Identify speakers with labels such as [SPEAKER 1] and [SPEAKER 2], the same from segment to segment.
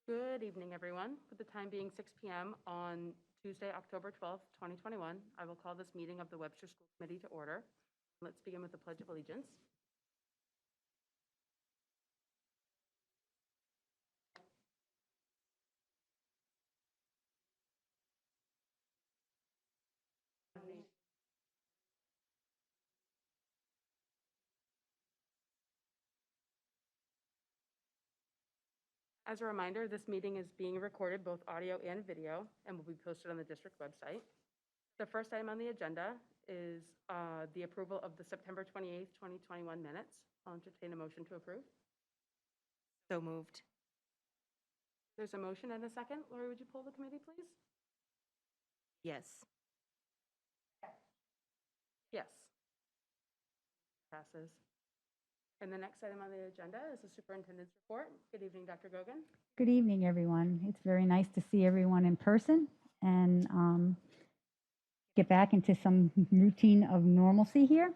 [SPEAKER 1] Good evening, everyone. With the time being 6 p.m. on Tuesday, October 12th, 2021, I will call this meeting of the Webster School Committee to order. Let's begin with the Pledge of Allegiance. As a reminder, this meeting is being recorded, both audio and video, and will be posted on the district website. The first item on the agenda is the approval of the September 28th, 2021 minutes. I'll entertain a motion to approve.
[SPEAKER 2] So moved.
[SPEAKER 1] There's a motion and a second. Lori, would you poll the committee, please?
[SPEAKER 2] Yes.
[SPEAKER 1] Yes. Passes. And the next item on the agenda is the superintendent's report. Good evening, Dr. Gogan.
[SPEAKER 3] Good evening, everyone. It's very nice to see everyone in person and get back into some routine of normalcy here.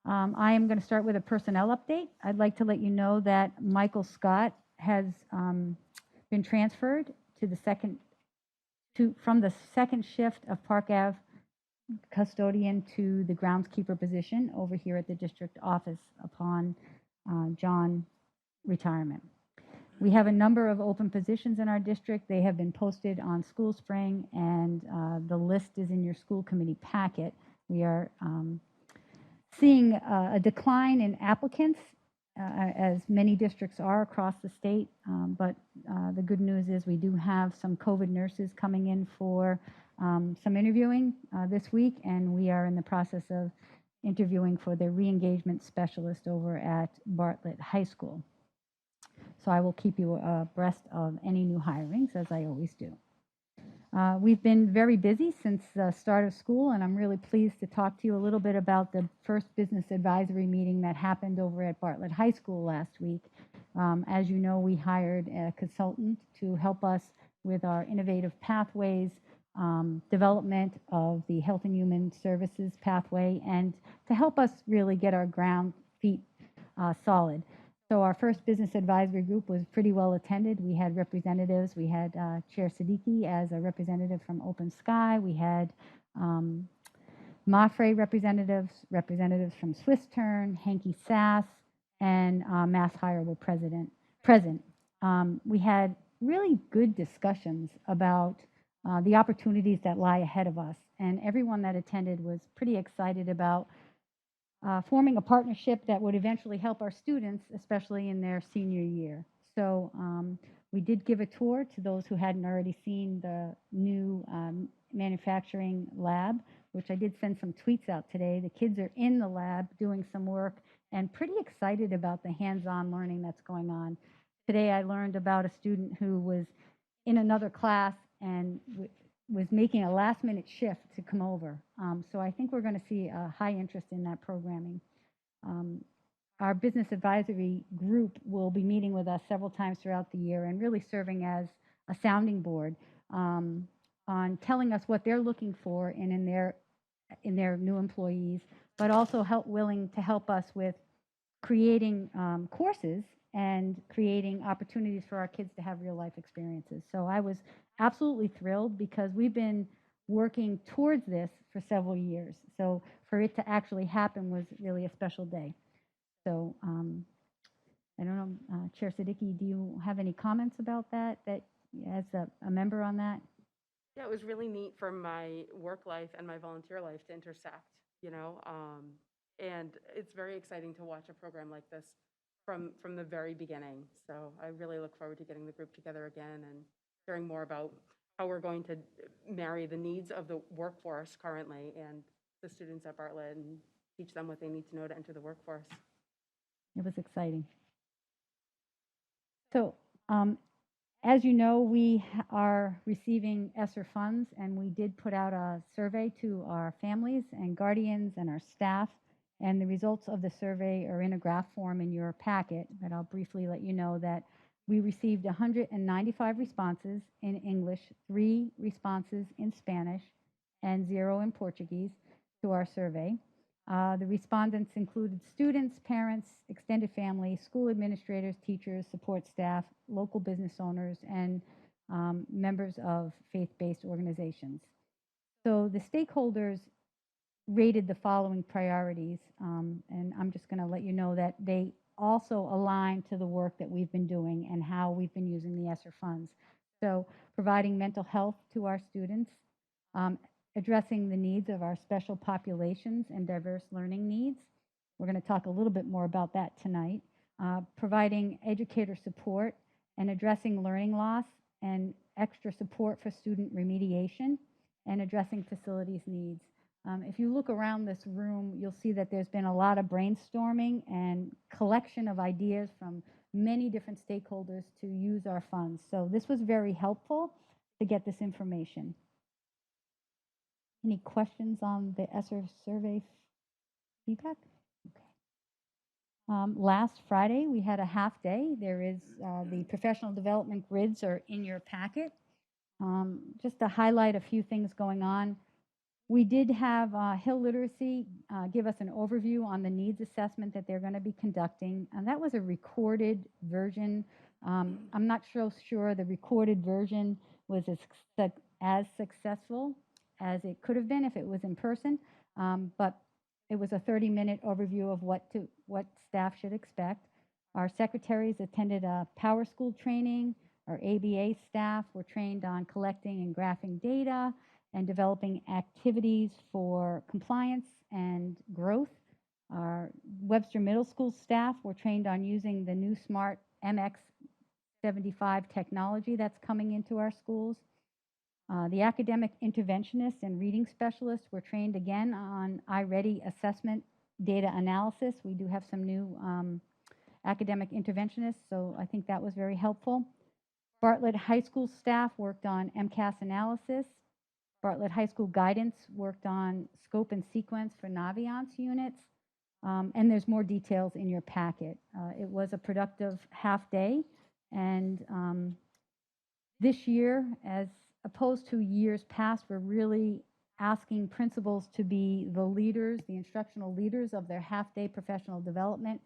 [SPEAKER 3] I am going to start with a personnel update. I'd like to let you know that Michael Scott has been transferred to from the second shift of Park Ave custodian to the groundskeeper position over here at the district office upon John retirement. We have a number of open positions in our district. They have been posted on School Spring, and the list is in your school committee packet. We are seeing a decline in applicants, as many districts are across the state. But the good news is we do have some COVID nurses coming in for some interviewing this week, and we are in the process of interviewing for the re-engagement specialist over at Bartlett High School. So I will keep you abreast of any new hirings, as I always do. We've been very busy since the start of school, and I'm really pleased to talk to you a little bit about the first business advisory meeting that happened over at Bartlett High School last week. As you know, we hired a consultant to help us with our innovative pathways, development of the Health and Human Services pathway, and to help us really get our feet solid. So our first business advisory group was pretty well attended. We had representatives. We had Chair Siddiqui as a representative from Open Sky. We had Mafre representatives from Swiss Turn, Hanky Sass, and Mass Hire were present. We had really good discussions about the opportunities that lie ahead of us. And everyone that attended was pretty excited about forming a partnership that would eventually help our students, especially in their senior year. So we did give a tour to those who hadn't already seen the new manufacturing lab, which I did send some tweets out today. The kids are in the lab doing some work and pretty excited about the hands-on learning that's going on. Today I learned about a student who was in another class and was making a last-minute shift to come over. So I think we're going to see a high interest in that programming. Our business advisory group will be meeting with us several times throughout the year and really serving as a sounding board on telling us what they're looking for in their new employees, but also willing to help us with creating courses and creating opportunities for our kids to have real life experiences. So I was absolutely thrilled because we've been working towards this for several years. So for it to actually happen was really a special day. So I don't know, Chair Siddiqui, do you have any comments about that as a member on that?
[SPEAKER 1] Yeah, it was really neat for my work life and my volunteer life to intersect, and it's very exciting to watch a program like this from the very beginning. So I really look forward to getting the group together again and hearing more about how we're going to marry the needs of the workforce currently and the students at Bartlett and teach them what they need to know to enter the workforce.
[SPEAKER 3] It was exciting. So as you know, we are receiving ESSER funds, and we did put out a survey to our families and guardians and our staff. And the results of the survey are in a graph form in your packet, but I'll briefly let you know that we received 195 responses in English, 3 responses in Spanish, and 0 in Portuguese to our survey. The respondents included students, parents, extended family, school administrators, teachers, support staff, local business owners, and members of faith-based organizations. So the stakeholders rated the following priorities, and I'm just going to let you know that they also align to the work that we've been doing and how we've been using the ESSER funds. So providing mental health to our students, addressing the needs of our special populations and diverse learning needs. We're going to talk a little bit more about that tonight. Providing educator support and addressing learning loss and extra support for student remediation and addressing facilities needs. If you look around this room, you'll see that there's been a lot of brainstorming and collection of ideas from many different stakeholders to use our funds. So this was very helpful to get this information. Any questions on the ESSER survey feedback? Okay. Last Friday, we had a half day. There is the professional development grids are in your packet. Just to highlight a few things going on. We did have Hill Literacy give us an overview on the needs assessment that they're going to be conducting, and that was a recorded version. I'm not so sure the recorded version was as successful as it could have been if it was in person, but it was a 30-minute overview of what staff should expect. Our secretaries attended a Power School training. Our ABA staff were trained on collecting and graphing data and developing activities for compliance and growth. Our Webster Middle School staff were trained on using the new Smart MX75 technology that's coming into our schools. The academic interventionists and reading specialists were trained again on iReady assessment data analysis. We do have some new academic interventionists, so I think that was very helpful. Bartlett High School staff worked on MCAS analysis. Bartlett High School guidance worked on scope and sequence for Naviance units. And there's more details in your packet. It was a productive half day. And this year, as opposed to years past, we're really asking principals to be the leaders, the instructional leaders of their half-day professional development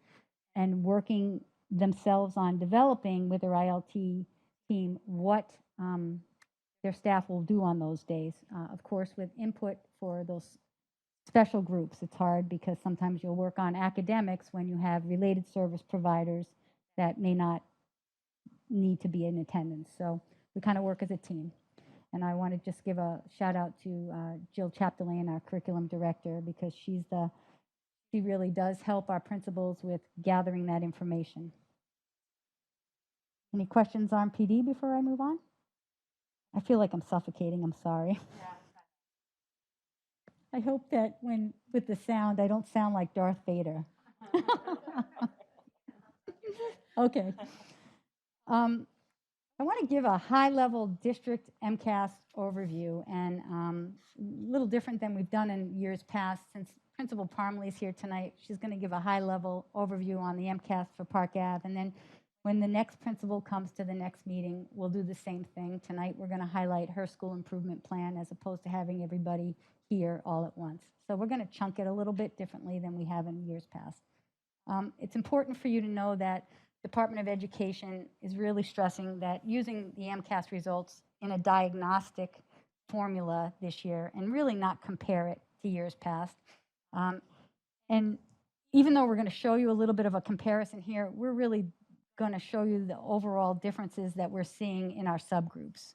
[SPEAKER 3] and working themselves on developing with their ILT team what their staff will do on those days. Of course, with input for those special groups, it's hard because sometimes you'll work on academics when you have related service providers that may not need to be in attendance. So we kind of work as a team. And I want to just give a shout out to Jill Chapdelaine, our curriculum director, because she really does help our principals with gathering that information. Any questions on PD before I move on? I feel like I'm suffocating, I'm sorry. I hope that with the sound, I don't sound like Darth Vader. Okay. I want to give a high-level district MCAS overview, and a little different than we've done in years past. Since Principal Parmley is here tonight, she's going to give a high-level overview on the MCAS for Park Ave, and then when the next principal comes to the next meeting, we'll do the same thing. Tonight, we're going to highlight her school improvement plan as opposed to having everybody here all at once. So we're going to chunk it a little bit differently than we have in years past. It's important for you to know that Department of Education is really stressing that using the MCAS results in a diagnostic formula this year and really not compare it to years past. And even though we're going to show you a little bit of a comparison here, we're really going to show you the overall differences that we're seeing in our subgroups.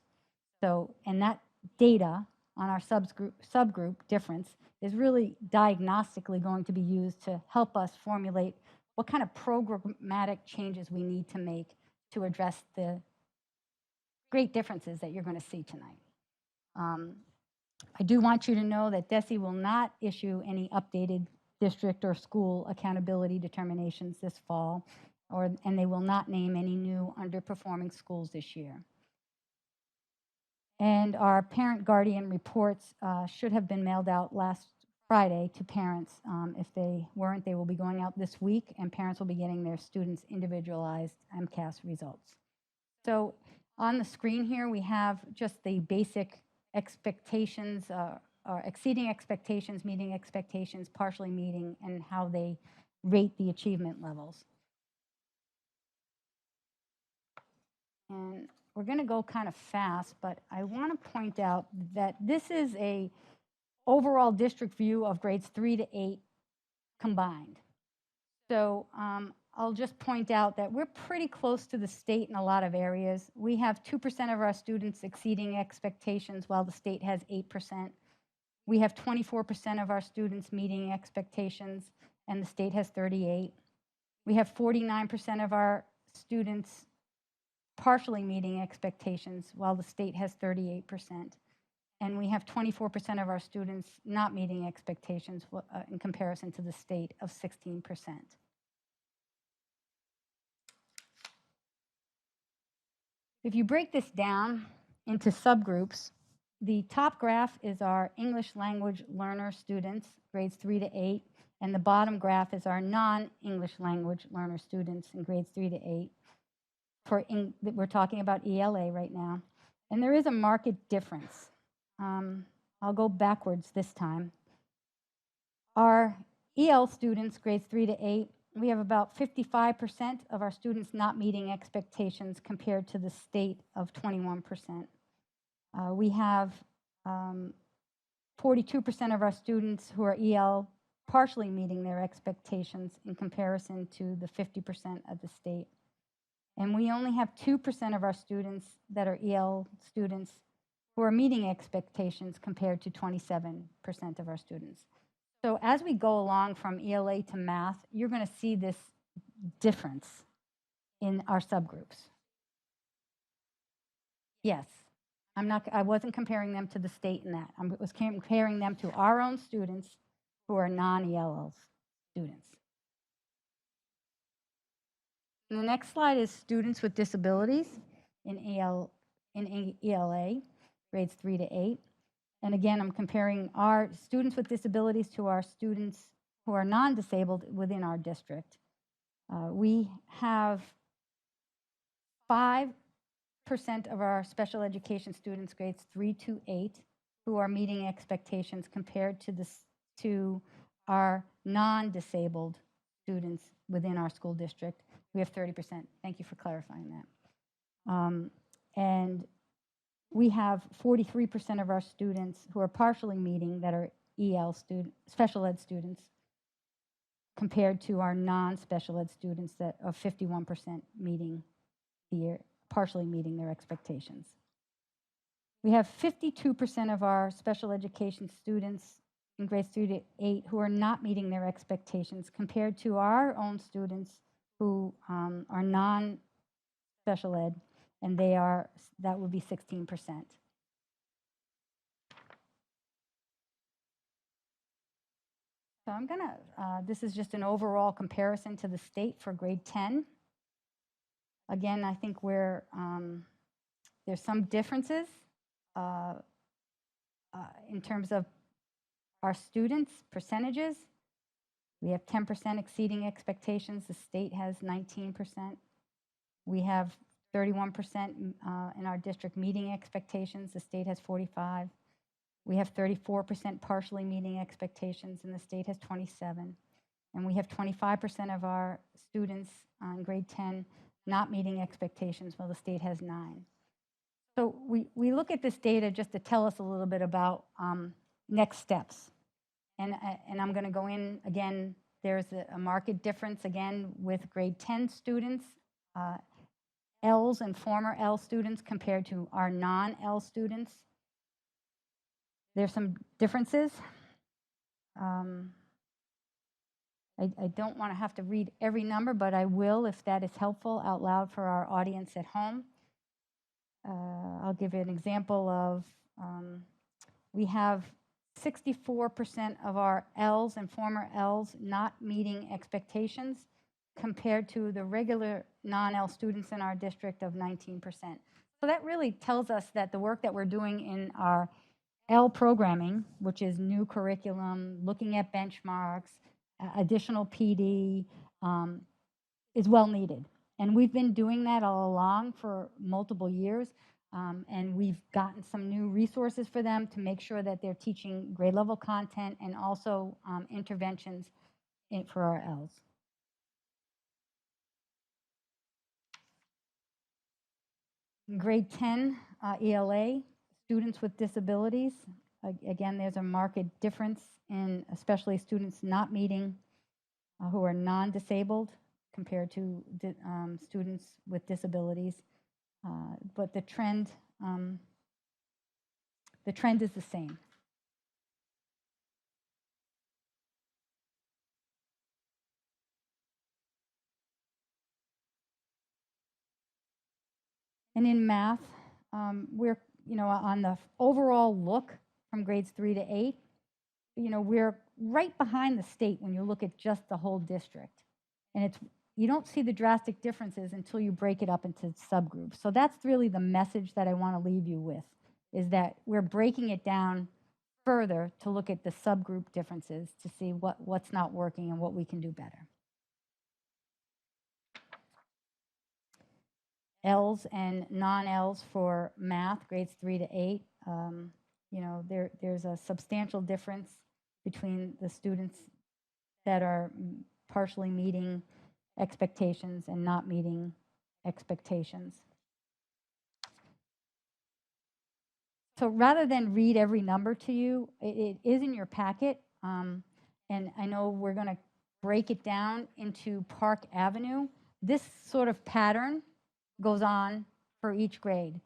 [SPEAKER 3] So, and that data on our subgroup difference is really diagnostically going to be used to help us formulate what kind of programmatic changes we need to make to address the great differences that you're going to see tonight. I do want you to know that DESE will not issue any updated district or school accountability determinations this fall, and they will not name any new underperforming schools this year. And our parent guardian reports should have been mailed out last Friday to parents. If they weren't, they will be going out this week, and parents will be getting their students' individualized MCAS results. So on the screen here, we have just the basic expectations are exceeding expectations, meeting expectations, partially meeting, and how they rate the achievement levels. And we're going to go kind of fast, but I want to point out that this is a overall district view of grades 3 to 8 combined. So I'll just point out that we're pretty close to the state in a lot of areas. We have 2% of our students exceeding expectations, while the state has 8%. We have 24% of our students meeting expectations, and the state has 38. We have 49% of our students partially meeting expectations, while the state has 38%. And we have 24% of our students not meeting expectations in comparison to the state of 16%. If you break this down into subgroups, the top graph is our English language learner students, grades 3 to 8, and the bottom graph is our non-English language learner students in grades 3 to 8. We're talking about ELA right now. And there is a marked difference. I'll go backwards this time. Our EL students, grades 3 to 8, we have about 55% of our students not meeting expectations compared to the state of 21%. We have 42% of our students who are EL partially meeting their expectations in comparison to the 50% of the state. And we only have 2% of our students that are EL students who are meeting expectations compared to 27% of our students. So as we go along from ELA to math, you're going to see this difference in our subgroups. Yes, I wasn't comparing them to the state in that. I was comparing them to our own students who are non-ELL students. And the next slide is students with disabilities in ELA, grades 3 to 8. And again, I'm comparing our students with disabilities to our students who are non-disabled within our district. We have 5% of our special education students, grades 3 to 8, who are meeting expectations compared to our non-disabled students within our school district. We have 30%. Thank you for clarifying that. And we have 43% of our students who are partially meeting that are EL special ed students, compared to our non-special ed students that are 51% partially meeting their expectations. We have 52% of our special education students in grades 3 to 8 who are not meeting their expectations, compared to our own students who are non-special ed, and that would be 16%. So this is just an overall comparison to the state for grade 10. Again, I think there's some differences in terms of our students' percentages. We have 10% exceeding expectations. The state has 19%. We have 31% in our district meeting expectations. The state has 45%. We have 34% partially meeting expectations, and the state has 27%. And we have 25% of our students in grade 10 not meeting expectations, while the state has 9%. So we look at this data just to tell us a little bit about next steps. And I'm going to go in again. There's a marked difference again with grade 10 students, L's and former L students compared to our non-L students. There's some differences. I don't want to have to read every number, but I will, if that is helpful, out loud for our audience at home. I'll give you an example of, we have 64% of our L's and former L's not meeting expectations, compared to the regular non-L students in our district of 19%. So that really tells us that the work that we're doing in our L programming, which is new curriculum, looking at benchmarks, additional PD, is well needed. And we've been doing that all along for multiple years. And we've gotten some new resources for them to make sure that they're teaching grade level content and also interventions for our Ls. In grade 10 ELA, students with disabilities, again, there's a marked difference in especially students not meeting who are non-disabled compared to students with disabilities. But the trend is the same. And in math, we're, on the overall look from grades 3 to 8, we're right behind the state when you look at just the whole district. And you don't see the drastic differences until you break it up into subgroups. So that's really the message that I want to leave you with, is that we're breaking it down further to look at the subgroup differences to see what's not working and what we can do better. Ls and non-Ls for math, grades 3 to 8. There's a substantial difference between the students that are partially meeting expectations and not meeting expectations. So rather than read every number to you, it is in your packet. And I know we're going to break it down into Park Avenue. This sort of pattern goes on for each grade.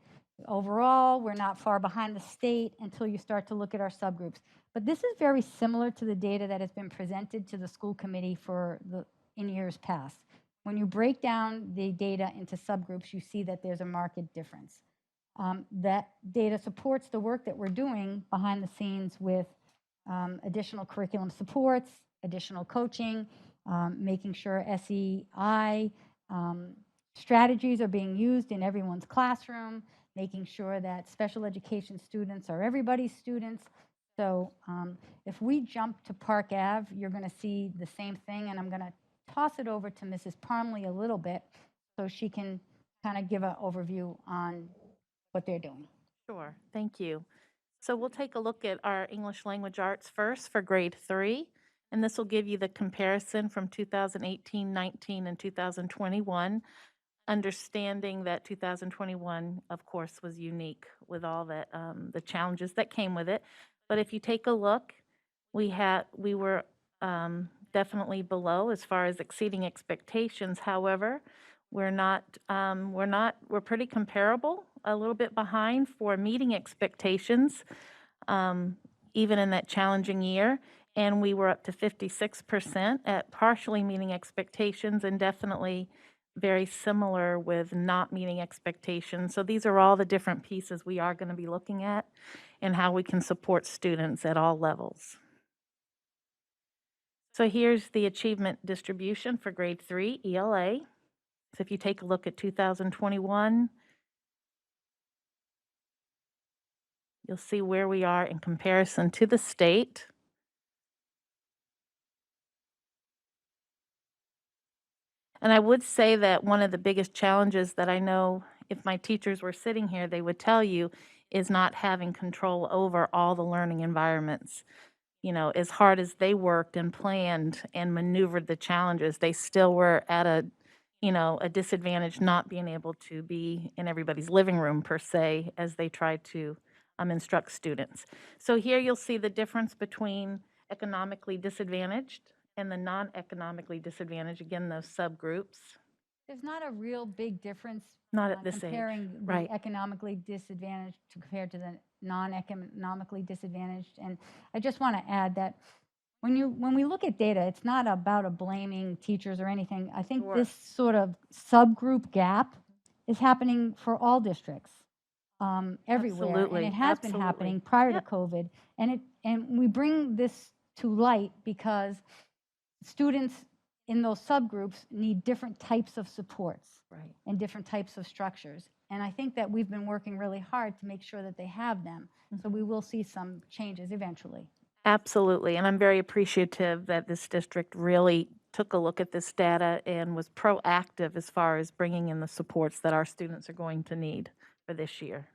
[SPEAKER 3] Overall, we're not far behind the state until you start to look at our subgroups. But this is very similar to the data that has been presented to the school committee in years past. When you break down the data into subgroups, you see that there's a marked difference. That data supports the work that we're doing behind the scenes with additional curriculum supports, additional coaching, making sure SEI strategies are being used in everyone's classroom, making sure that special education students are everybody's students. So if we jump to Park Ave, you're going to see the same thing, and I'm going to toss it over to Mrs. Parmley a little bit so she can kind of give an overview on what they're doing.
[SPEAKER 4] Sure, thank you. So we'll take a look at our English language arts first for grade 3, and this will give you the comparison from 2018-19 and 2021, understanding that 2021, of course, was unique with all that the challenges that came with it. But if you take a look, we were definitely below as far as exceeding expectations. However, we're pretty comparable, a little bit behind for meeting expectations, even in that challenging year. And we were up to 56% at partially meeting expectations, and definitely very similar with not meeting expectations. So these are all the different pieces we are going to be looking at and how we can support students at all levels. So here's the achievement distribution for grade 3 ELA. So if you take a look at 2021, you'll see where we are in comparison to the state. And I would say that one of the biggest challenges that I know, if my teachers were sitting here, they would tell you, is not having control over all the learning environments. As hard as they worked and planned and maneuvered the challenges, they still were at a disadvantage not being able to be in everybody's living room per se as they tried to instruct students. So here you'll see the difference between economically disadvantaged and the non-economically disadvantaged, again, those subgroups.
[SPEAKER 3] There's not a real big difference
[SPEAKER 4] Not at this age,
[SPEAKER 3] comparing the
[SPEAKER 4] right.
[SPEAKER 3] economically disadvantaged compared to the non-economically disadvantaged. And I just want to add that when we look at data, it's not about blaming teachers or anything. I think
[SPEAKER 4] Sure.
[SPEAKER 3] this sort of subgroup gap is happening for all districts everywhere.
[SPEAKER 4] Absolutely,
[SPEAKER 3] And it has been
[SPEAKER 4] absolutely.
[SPEAKER 3] happening prior
[SPEAKER 4] Yep.
[SPEAKER 3] to COVID. And we bring this to light because students in those subgroups need different types of supports
[SPEAKER 4] Right.
[SPEAKER 3] and different types of structures. And I think that we've been working really hard to make sure that they have them. So we will see some changes eventually.
[SPEAKER 4] Absolutely, and I'm very appreciative that this district really took a look at this data and was proactive as far as bringing in the supports that our students are going to need for this year.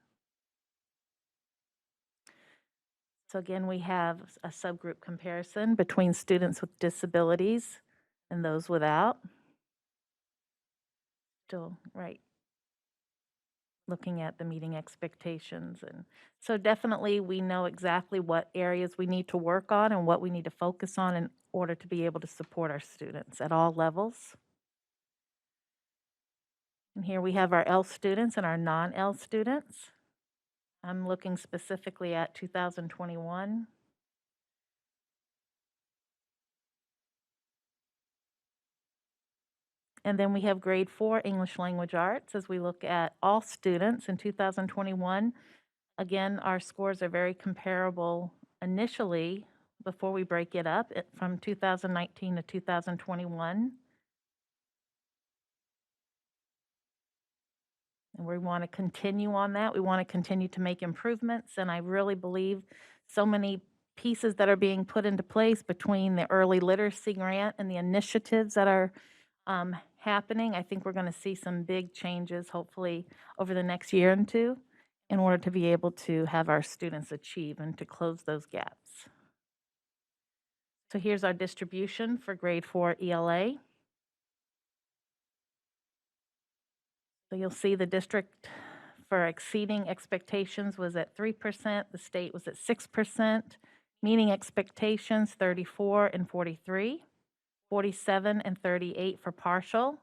[SPEAKER 4] So again, we have a subgroup comparison between students with disabilities and those without. Still, right, looking at the meeting expectations. And so definitely we know exactly what areas we need to work on and what we need to focus on in order to be able to support our students at all levels. And here we have our L students and our non-L students. I'm looking specifically at 2021. And then we have grade 4 English Language Arts as we look at all students in 2021. Again, our scores are very comparable initially before we break it up from 2019 to 2021. And we want to continue on that. We want to continue to make improvements. And I really believe so many pieces that are being put into place between the early literacy grant and the initiatives that are happening. I think we're going to see some big changes, hopefully, over the next year or two in order to be able to have our students achieve and to close those gaps. So here's our distribution for grade 4 ELA. So you'll see the district for exceeding expectations was at 3%, the state was at 6%, meeting expectations 34 and 43, 47 and 38 for partial,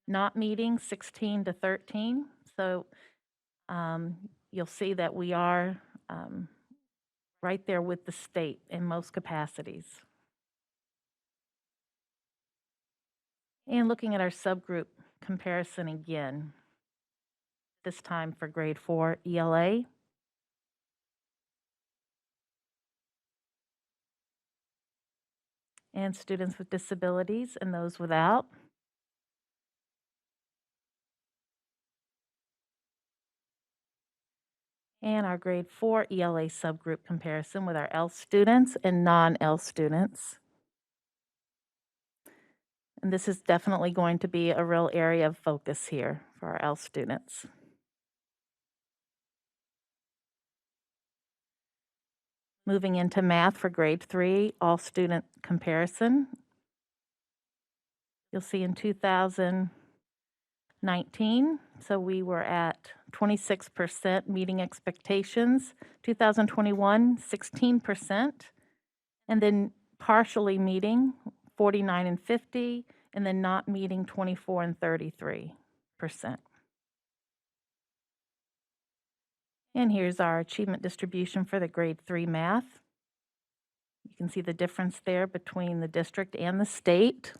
[SPEAKER 4] not meeting 16 to 13. So you'll see that we are right there with the state in most capacities. And looking at our subgroup comparison again, this time for grade 4 ELA. And students with disabilities and those without. And our grade 4 ELA subgroup comparison with our L students and non-L students. And this is definitely going to be a real area of focus here for our L students. Moving into math for grade 3, all student comparison. You'll see in 2019, so we were at 26% meeting expectations. 2021, 16%. And then partially meeting, 49 and 50, and then not meeting 24 and 33%. And here's our achievement distribution for the grade 3 math. You can see the difference there between the district and the state.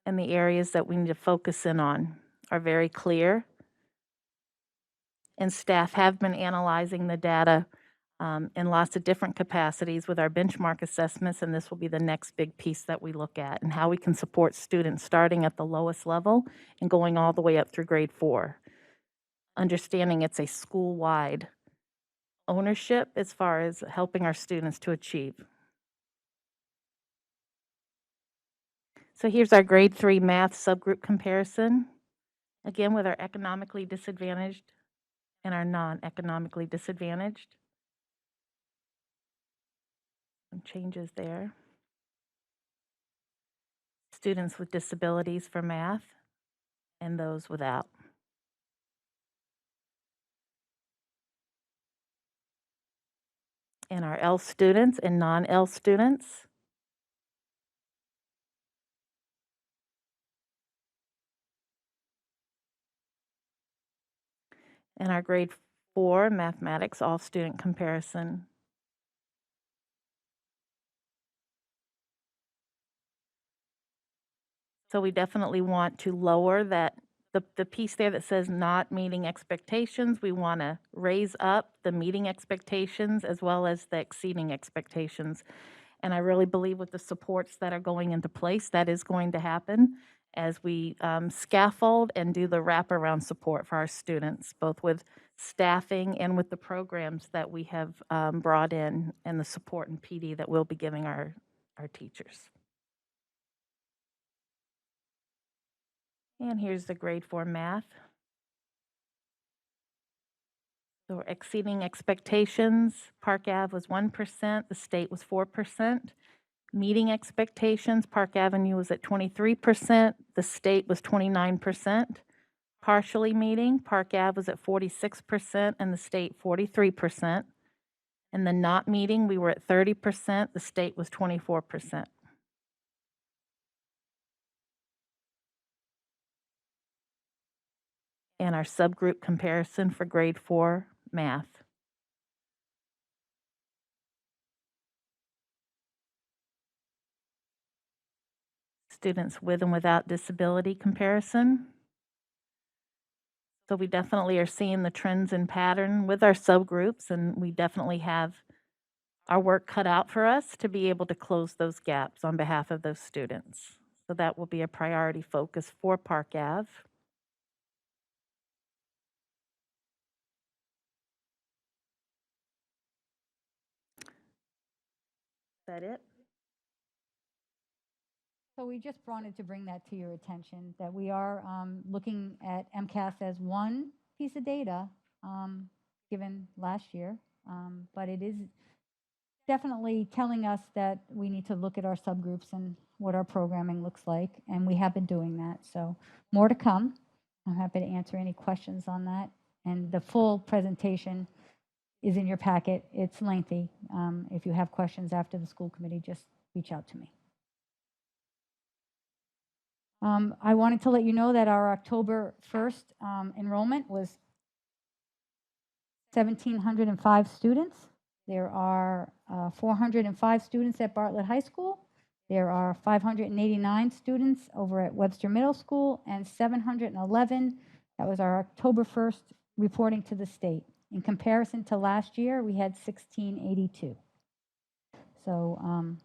[SPEAKER 4] And the areas that we need to focus in on are very clear. And staff have been analyzing the data in lots of different capacities with our benchmark assessments, and this will be the next big piece that we look at, and how we can support students starting at the lowest level and going all the way up through grade 4. Understanding it's a school-wide ownership as far as helping our students to achieve. So here's our grade 3 math subgroup comparison, again with our economically disadvantaged and our non-economically disadvantaged. Some changes there. Students with disabilities for math and those without. And our L students and non-L students. And our grade 4 mathematics all student comparison. So we definitely want to lower that, the piece there that says not meeting expectations, we want to raise up the meeting expectations as well as the exceeding expectations. And I really believe with the supports that are going into place, that is going to happen as we scaffold and do the wraparound support for our students, both with staffing and with the programs that we have brought in and the support and PD that we'll be giving our teachers. And here's the grade 4 math. So we're exceeding expectations. Park Ave was 1%, the state was 4%. Meeting expectations, Park Avenue was at 23%, the state was 29%. Partially meeting, Park Ave was at 46% and the state 43%. And the not meeting, we were at 30%, the state was 24%. And our subgroup comparison for grade 4 math. Students with and without disability comparison. So we definitely are seeing the trends and pattern with our subgroups, and we definitely have our work cut out for us to be able to close those gaps on behalf of those students. So that will be a priority focus for Park Ave. Is that it?
[SPEAKER 3] So we just wanted to bring that to your attention, that we are looking at MCAS as one piece of data given last year, but it is definitely telling us that we need to look at our subgroups and what our programming looks like, and we have been doing that. So more to come. I'm happy to answer any questions on that. And the full presentation is in your packet. It's lengthy. If you have questions after the school committee, just reach out to me. I wanted to let you know that our October 1st enrollment was 1,705 students. There are 405 students at Bartlett High School. There are 589 students over at Webster Middle School and 711. That was our October 1st reporting to the state. In comparison to last year, we had 1,682. So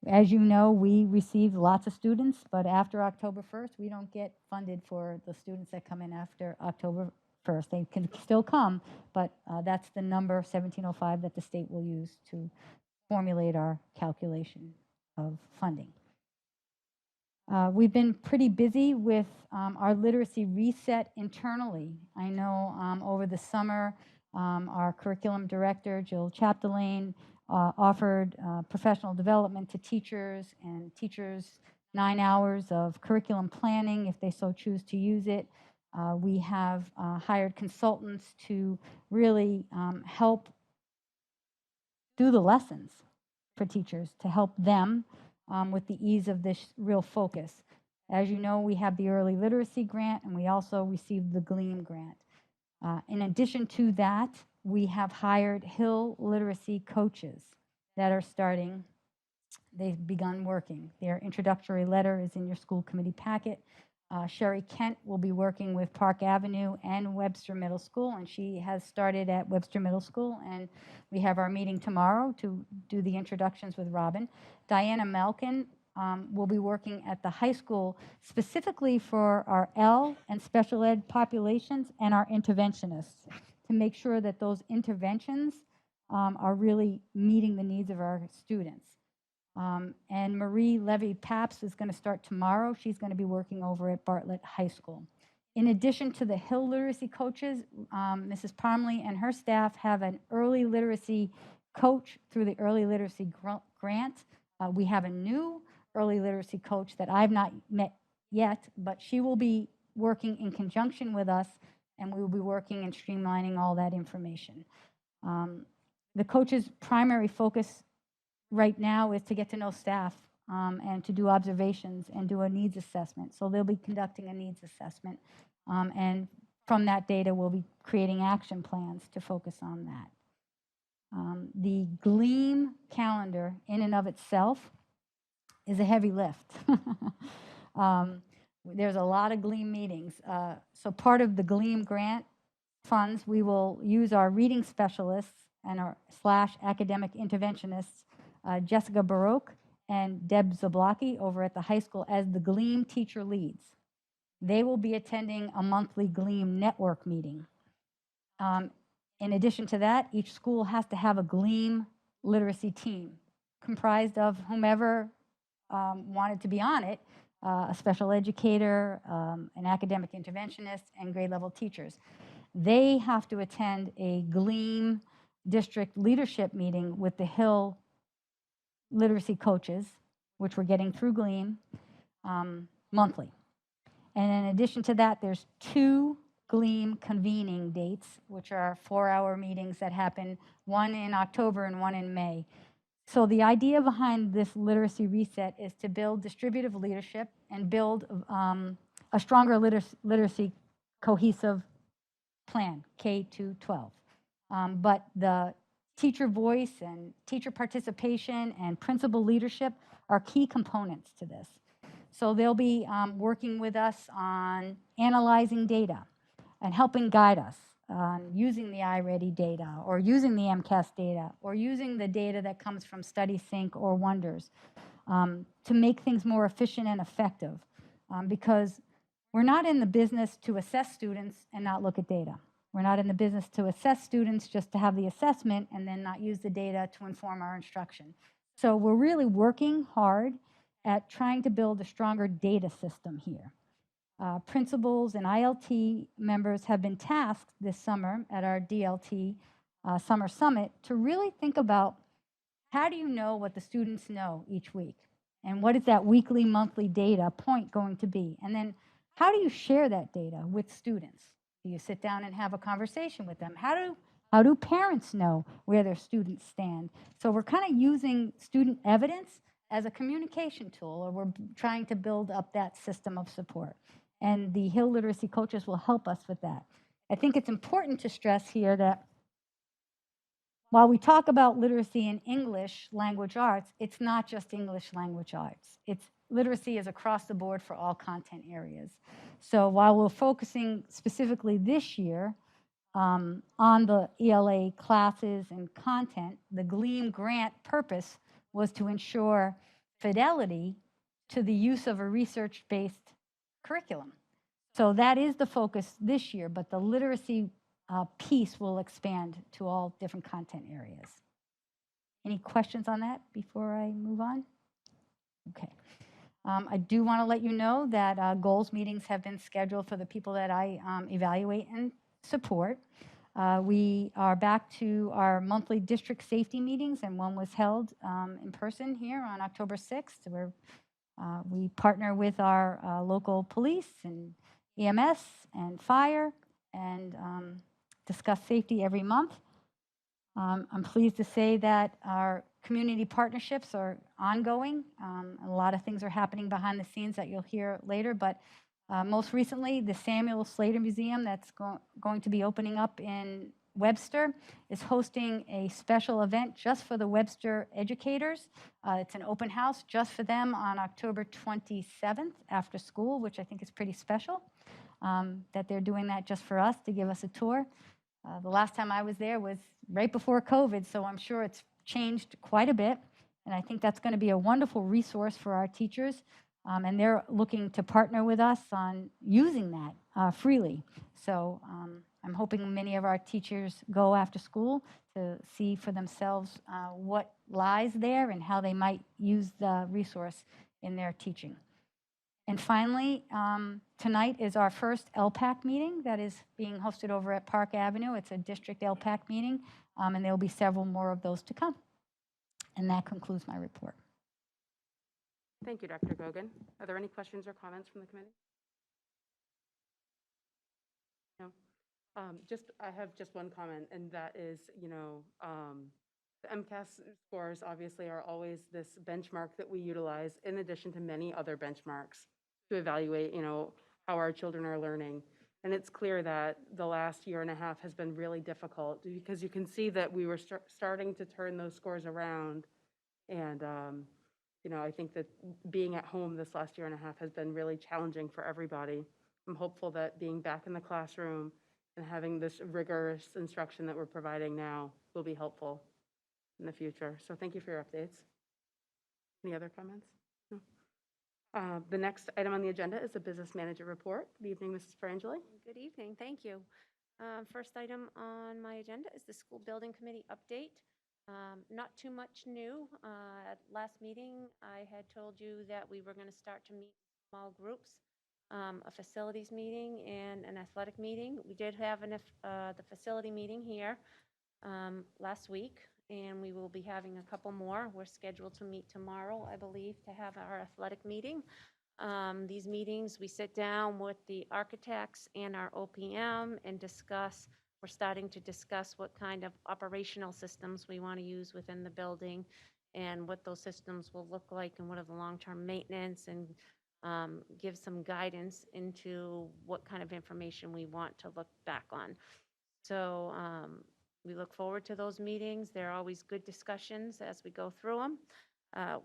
[SPEAKER 3] as you know, we received lots of students, but after October 1st, we don't get funded for the students that come in after October 1st. They can still come, but that's the number, 1705, that the state will use to formulate our calculation of funding. We've been pretty busy with our literacy reset internally. I know over the summer, our curriculum director, Jill Chapdelaine, offered professional development to teachers, and teachers 9 hours of curriculum planning if they so choose to use it. We have hired consultants to really help do the lessons for teachers, to help them with the ease of this real focus. As you know, we have the early literacy grant, and we also received the GLEAM grant. In addition to that, we have hired Hill literacy coaches that are starting. They've begun working. Their introductory letter is in your school committee packet. Sherry Kent will be working with Park Avenue and Webster Middle School, and she has started at Webster Middle School, and we have our meeting tomorrow to do the introductions with Robin. Diana Malkin will be working at the high school specifically for our L and special ed populations and our interventionists to make sure that those interventions are really meeting the needs of our students. And Marie Levy-Paps is going to start tomorrow. She's going to be working over at Bartlett High School. In addition to the Hill literacy coaches, Mrs. Parmley and her staff have an early literacy coach through the early literacy grant. We have a new early literacy coach that I've not met yet, but she will be working in conjunction with us, and we will be working and streamlining all that information. The coach's primary focus right now is to get to know staff and to do observations and do a needs assessment. So they'll be conducting a needs assessment. And from that data, we'll be creating action plans to focus on that. The GLEAM calendar in and of itself is a heavy lift. There's a lot of GLEAM meetings. So part of the GLEAM grant funds, we will use our reading specialists and our / academic interventionists, Jessica Baroque and Deb Zablocki over at the high school as the GLEAM teacher leads. They will be attending a monthly GLEAM network meeting. In addition to that, each school has to have a GLEAM literacy team comprised of whomever wanted to be on it, a special educator, an academic interventionist, and grade level teachers. they have to attend a GLEAM district leadership meeting with the Hill literacy coaches, which we're getting through GLEAM, monthly. And in addition to that, there's 2 GLEAM convening dates, which are 4-hour meetings that happen, one in October and one in May. So the idea behind this literacy reset is to build distributive leadership and build a stronger literacy cohesive plan, K to 12. But the teacher voice and teacher participation and principal leadership are key components to this. So they'll be working with us on analyzing data and helping guide us on using the iReady data or using the MCAS data or using the data that comes from StudySync or Wonders to make things more efficient and effective. Because we're not in the business to assess students and not look at data. We're not in the business to assess students just to have the assessment and then not use the data to inform our instruction. So we're really working hard at trying to build a stronger data system here. Principals and ILT members have been tasked this summer at our DLT Summer Summit to really think about how do you know what the students know each week? And what is that weekly, monthly data point going to be? And then how do you share that data with students? Do you sit down and have a conversation with them? How do parents know where their students stand? So we're kind of using student evidence as a communication tool, or we're trying to build up that system of support. And the Hill literacy coaches will help us with that. I think it's important to stress here that while we talk about literacy in English language arts, it's not just English language arts. It's literacy is across the board for all content areas. So while we're focusing specifically this year on the ELA classes and content, the GLEAM grant purpose was to ensure fidelity to the use of a research-based curriculum. So that is the focus this year, but the literacy piece will expand to all different content areas. Any questions on that before I move on? Okay. I do want to let you know that goals meetings have been scheduled for the people that I evaluate and support. We are back to our monthly district safety meetings, and one was held in person here on October 6th, where we partner with our local police and EMS and fire and discuss safety every month. I'm pleased to say that our community partnerships are ongoing. A lot of things are happening behind the scenes that you'll hear later, but most recently, the Samuel Slater Museum that's going to be opening up in Webster is hosting a special event just for the Webster educators. It's an open house just for them on October 27th after school, which I think is pretty special, that they're doing that just for us to give us a tour. The last time I was there was right before COVID, so I'm sure it's changed quite a bit. And I think that's going to be a wonderful resource for our teachers. And they're looking to partner with us on using that freely. So I'm hoping many of our teachers go after school to see for themselves what lies there and how they might use the resource in their teaching. And finally, tonight is our first LPAC meeting that is being hosted over at Park Avenue. It's a district LPAC meeting, and there will be several more of those to come. And that concludes my report.
[SPEAKER 1] Thank you, Dr. Gogan. Are there any questions or comments from the committee? No. I have just one comment, and that is, the MCAS scores obviously are always this benchmark that we utilize in addition to many other benchmarks to evaluate, how our children are learning. And it's clear that the last year and a half has been really difficult because you can see that we were starting to turn those scores around. And, I think that being at home this last year and a half has been really challenging for everybody. I'm hopeful that being back in the classroom and having this rigorous instruction that we're providing now will be helpful in the future. So thank you for your updates. Any other comments? No. The next item on the agenda is the business manager report. Good evening, Mrs. Frangeli.
[SPEAKER 5] Good evening, thank you. First item on my agenda is the school building committee update. Not too much new. At last meeting, I had told you that we were going to start to meet in small groups a facilities meeting and an athletic meeting. We did have the facility meeting here last week, and we will be having a couple more. We're scheduled to meet tomorrow, I believe, to have our athletic meeting. These meetings, we sit down with the architects and our OPM and discuss, we're starting to discuss what kind of operational systems we want to use within the building and what those systems will look like and what are the long-term maintenance, and give some guidance into what kind of information we want to look back on. So we look forward to those meetings. They're always good discussions as we go through them.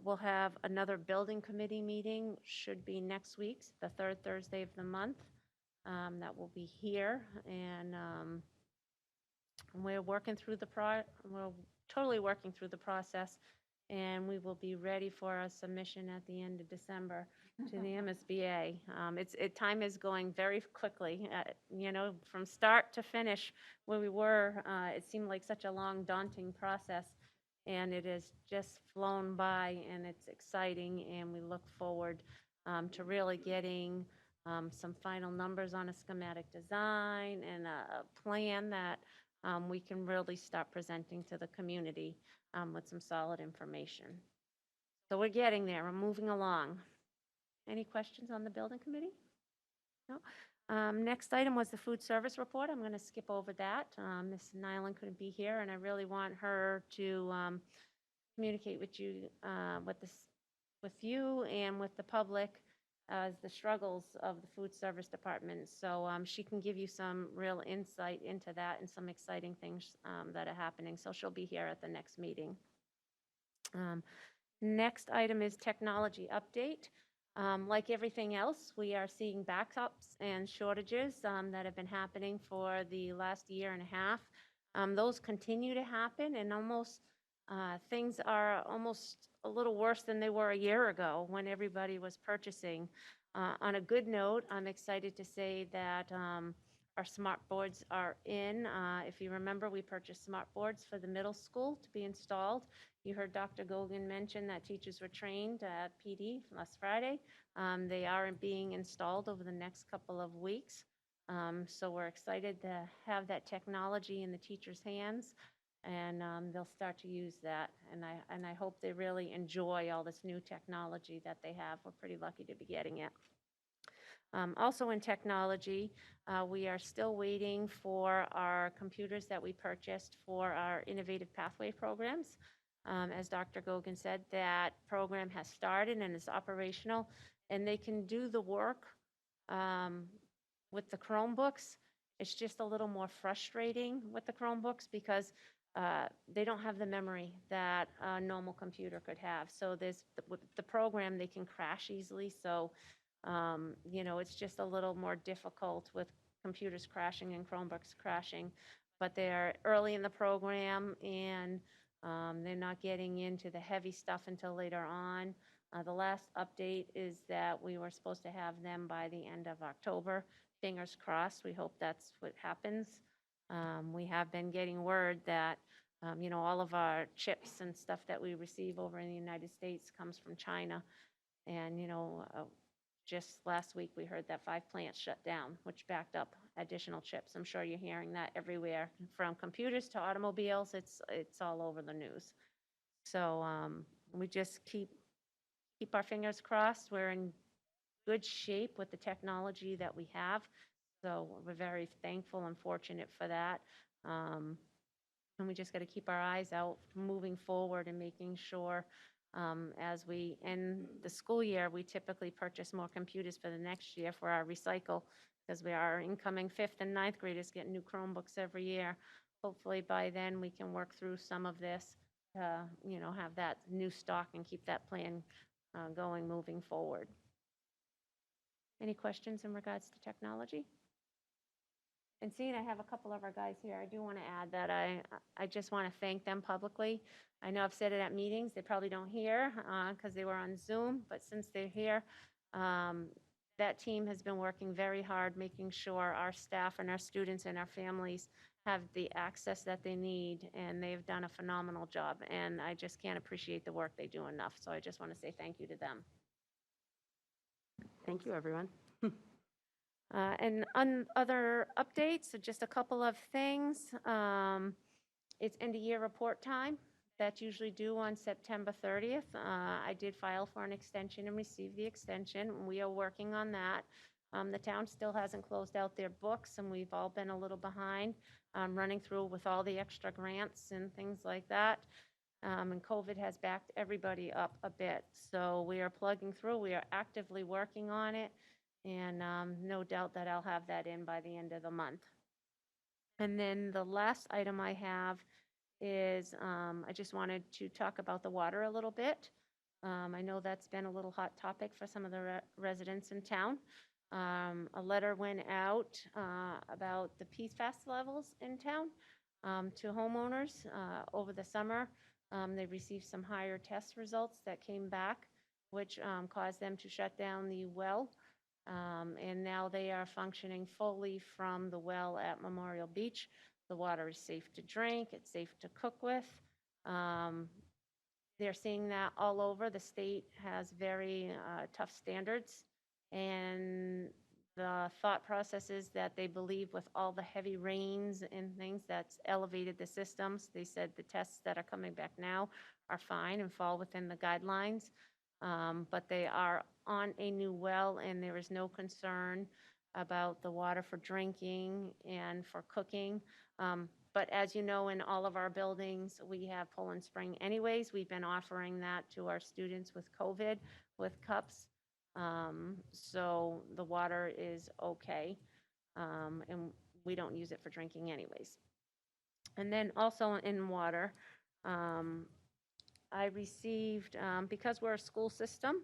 [SPEAKER 5] We'll have another building committee meeting, should be next week, the third Thursday of the month. That will be here, and we're totally working through the process, and we will be ready for a submission at the end of December to the MSBA. Time is going very quickly, from start to finish. Where we were, it seemed like such a long, daunting process, and it has just flown by, and it's exciting, and we look forward to really getting some final numbers on a schematic design and a plan that we can really start presenting to the community with some solid information. So we're getting there. We're moving along. Any questions on the building committee? No? Next item was the food service report. I'm going to skip over that. Ms. Nyland couldn't be here, and I really want her to communicate with you, with you and with the public as the struggles of the food service department. So she can give you some real insight into that and some exciting things that are happening. So she'll be here at the next meeting. Next item is technology update. Like everything else, we are seeing backups and shortages that have been happening for the last year and a half. Those continue to happen, and things are almost a little worse than they were a year ago when everybody was purchasing. On a good note, I'm excited to say that our smart boards are in. If you remember, we purchased smart boards for the middle school to be installed. You heard Dr. Gogan mention that teachers were trained at PD last Friday. They are being installed over the next couple of weeks. So we're excited to have that technology in the teachers' hands, and they'll start to use that. And I hope they really enjoy all this new technology that they have. We're pretty lucky to be getting it. Also in technology, we are still waiting for our computers that we purchased for our Innovative Pathway programs. As Dr. Gogan said, that program has started and is operational, and they can do the work with the Chromebooks. It's just a little more frustrating with the Chromebooks because they don't have the memory that a normal computer could have. So with the program, they can crash easily. So, it's just a little more difficult with computers crashing and Chromebooks crashing. But they're early in the program, and they're not getting into the heavy stuff until later on. The last update is that we were supposed to have them by the end of October. Fingers crossed. We hope that's what happens. We have been getting word that, all of our chips and stuff that we receive over in the United States comes from China. And, just last week we heard that 5 plants shut down, which backed up additional chips. I'm sure you're hearing that everywhere, from computers to automobiles. It's all over the news. So we just keep our fingers crossed. We're in good shape with the technology that we have. So we're very thankful and fortunate for that. And we just got to keep our eyes out moving forward and making sure as we end the school year, we typically purchase more computers for the next year for our recycle, because we are incoming 5th and 9th graders get new Chromebooks every year. Hopefully by then we can work through some of this, have that new stock and keep that plan going moving forward. Any questions in regards to technology? And seeing I have a couple of our guys here, I do want to add that I just want to thank them publicly. I know I've said it at meetings. They probably don't hear because they were on Zoom, but since they're here, that team has been working very hard, making sure our staff and our students and our families have the access that they need, and they've done a phenomenal job. And I just can't appreciate the work they do enough. So I just want to say thank you to them.
[SPEAKER 1] Thank you, everyone.
[SPEAKER 5] Other updates, so just a couple of things. It's end-of-year report time. That's usually due on September 30th. I did file for an extension and received the extension. We are working on that. The town still hasn't closed out their books, and we've all been a little behind, running through with all the extra grants and things like that. And COVID has backed everybody up a bit. So we are plugging through. We are actively working on it. And no doubt that I'll have that in by the end of the month. And then the last item I have is I just wanted to talk about the water a little bit. I know that's been a little hot topic for some of the residents in town. A letter went out about the PFAS levels in town to homeowners over the summer. They received some higher test results that came back, which caused them to shut down the well. And now they are functioning fully from the well at Memorial Beach. The water is safe to drink, it's safe to cook with. They're seeing that all over. The state has very tough standards. And the thought process is that they believe with all the heavy rains and things that's elevated the systems. They said the tests that are coming back now are fine and fall within the guidelines. But they are on a new well, and there is no concern about the water for drinking and for cooking. But as you know, in all of our buildings, we have Poland Spring anyways. We've been offering that to our students with COVID, with cups. So the water is okay, and we don't use it for drinking anyways. And then also in water, I received, because we're a school system,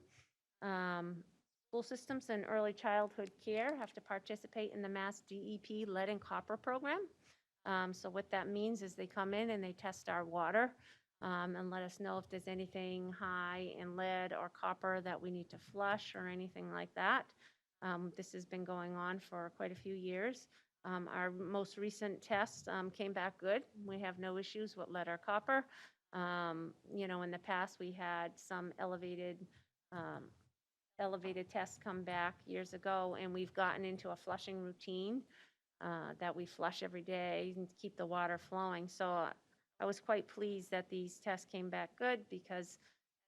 [SPEAKER 5] school systems and early childhood care have to participate in the Mass DEP lead and copper program. So what that means is they come in and they test our water and let us know if there's anything high in lead or copper that we need to flush or anything like that. This has been going on for quite a few years. Our most recent test came back good. We have no issues with lead or copper. You know, in the past, we had some elevated tests come back years ago, and we've gotten into a flushing routine that we flush every day and keep the water flowing. So I was quite pleased that these tests came back good because,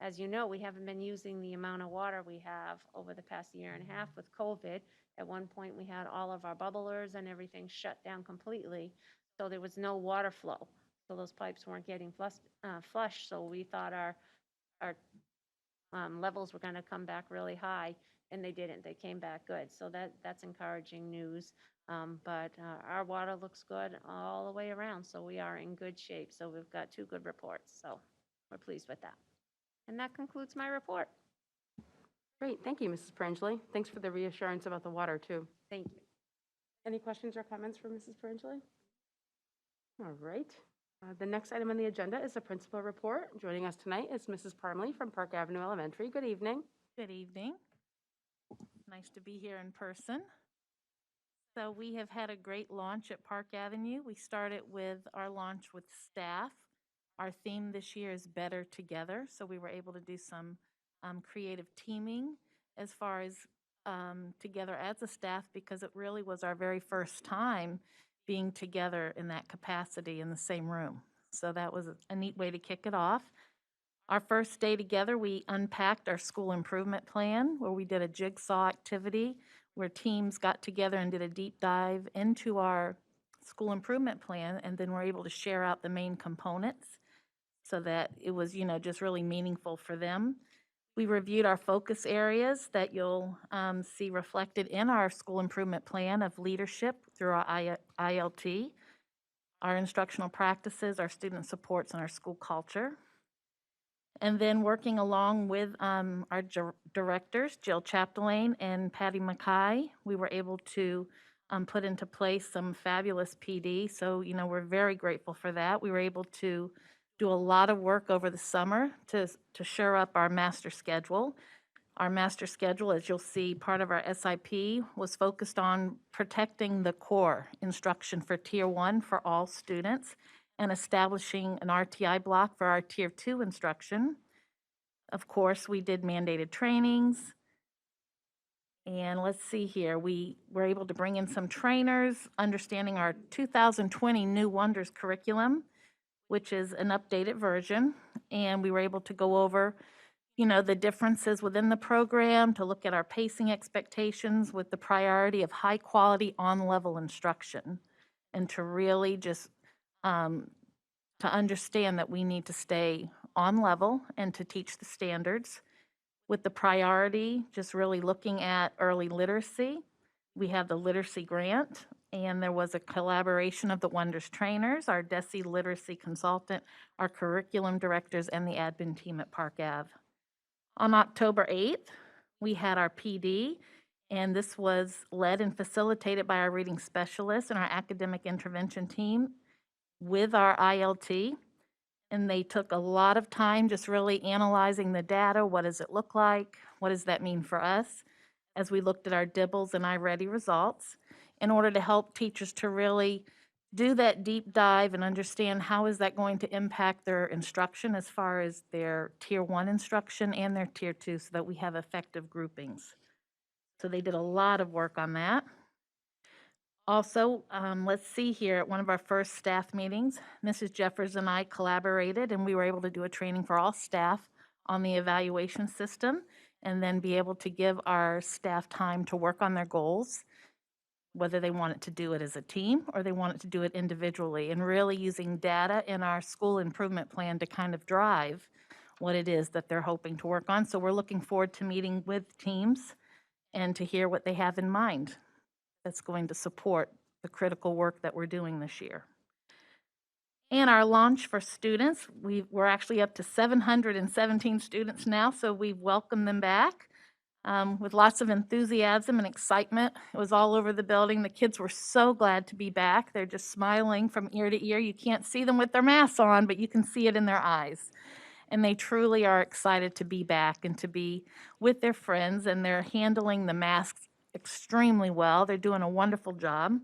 [SPEAKER 5] as you know, we haven't been using the amount of water we have over the past year and a half with COVID. At one point, we had all of our bubblers and everything shut down completely, so there was no water flow. So those pipes weren't getting flushed, so we thought our levels were going to come back really high, and they didn't. They came back good, so that's encouraging news. But our water looks good all the way around, so we are in good shape. So we've got 2 good reports, so we're pleased with that. And that concludes my report.
[SPEAKER 1] Great, thank you, Mrs. Perangeli. Thanks for the reassurance about the water, too.
[SPEAKER 5] Thank you.
[SPEAKER 1] Any questions or comments for Mrs. Perangeli? All right. The next item on the agenda is the principal report. Joining us tonight is Mrs. Parmley from Park Avenue Elementary. Good evening.
[SPEAKER 4] Good evening. Nice to be here in person. So we have had a great launch at Park Avenue. We started with our launch with staff. Our theme this year is Better Together, so we were able to do some creative teaming as far as together as a staff, because it really was our very first time being together in that capacity in the same room. So that was a neat way to kick it off. Our first day together, we unpacked our school improvement plan, where we did a jigsaw activity where teams got together and did a deep dive into our school improvement plan, and then were able to share out the main components so that it was, you know, just really meaningful for them. We reviewed our focus areas that you'll see reflected in our school improvement plan of leadership through our ILT, our instructional practices, our student supports, and our school culture. And then working along with our directors, Jill Chapdelaine and Patty Mackay, we were able to put into place some fabulous PD. So, you know, we're very grateful for that. We were able to do a lot of work over the summer to shore up our master schedule. Our master schedule, as you'll see, part of our SIP was focused on protecting the core instruction for Tier 1 for all students and establishing an RTI block for our Tier 2 instruction. Of course, we did mandated trainings, And let's see here, we were able to bring in some trainers, understanding our 2020 New Wonders curriculum, which is an updated version. And we were able to go over, the differences within the program, to look at our pacing expectations with the priority of high-quality on-level instruction, and to really just to understand that we need to stay on level and to teach the standards with the priority, just really looking at early literacy. We have the literacy grant, and there was a collaboration of the Wonders trainers, our DESE literacy consultant, our curriculum directors, and the admin team at Park Ave. On October 8th, we had our PD, and this was led and facilitated by our reading specialists and our academic intervention team with our ILT. And they took a lot of time just really analyzing the data. What does it look like? What does that mean for us? As we looked at our DIBELS and iReady results, in order to help teachers to really do that deep dive and understand how is that going to impact their instruction as far as their Tier 1 instruction and their Tier 2, so that we have effective groupings. So they did a lot of work on that. Also, let's see here, at one of our first staff meetings, Mrs. Jeffers and I collaborated, and we were able to do a training for all staff on the evaluation system, and then be able to give our staff time to work on their goals, whether they wanted to do it as a team or they wanted to do it individually, and really using data in our school improvement plan to kind of drive what it is that they're hoping to work on. So we're looking forward to meeting with teams and to hear what they have in mind that's going to support the critical work that we're doing this year. And our launch for students, we're actually up to 717 students now, so we've welcomed them back with lots of enthusiasm and excitement. It was all over the building. The kids were so glad to be back. They're just smiling from ear to ear. You can't see them with their masks on, but you can see it in their eyes. And they truly are excited to be back and to be with their friends, and they're handling the masks extremely well. They're doing a wonderful job.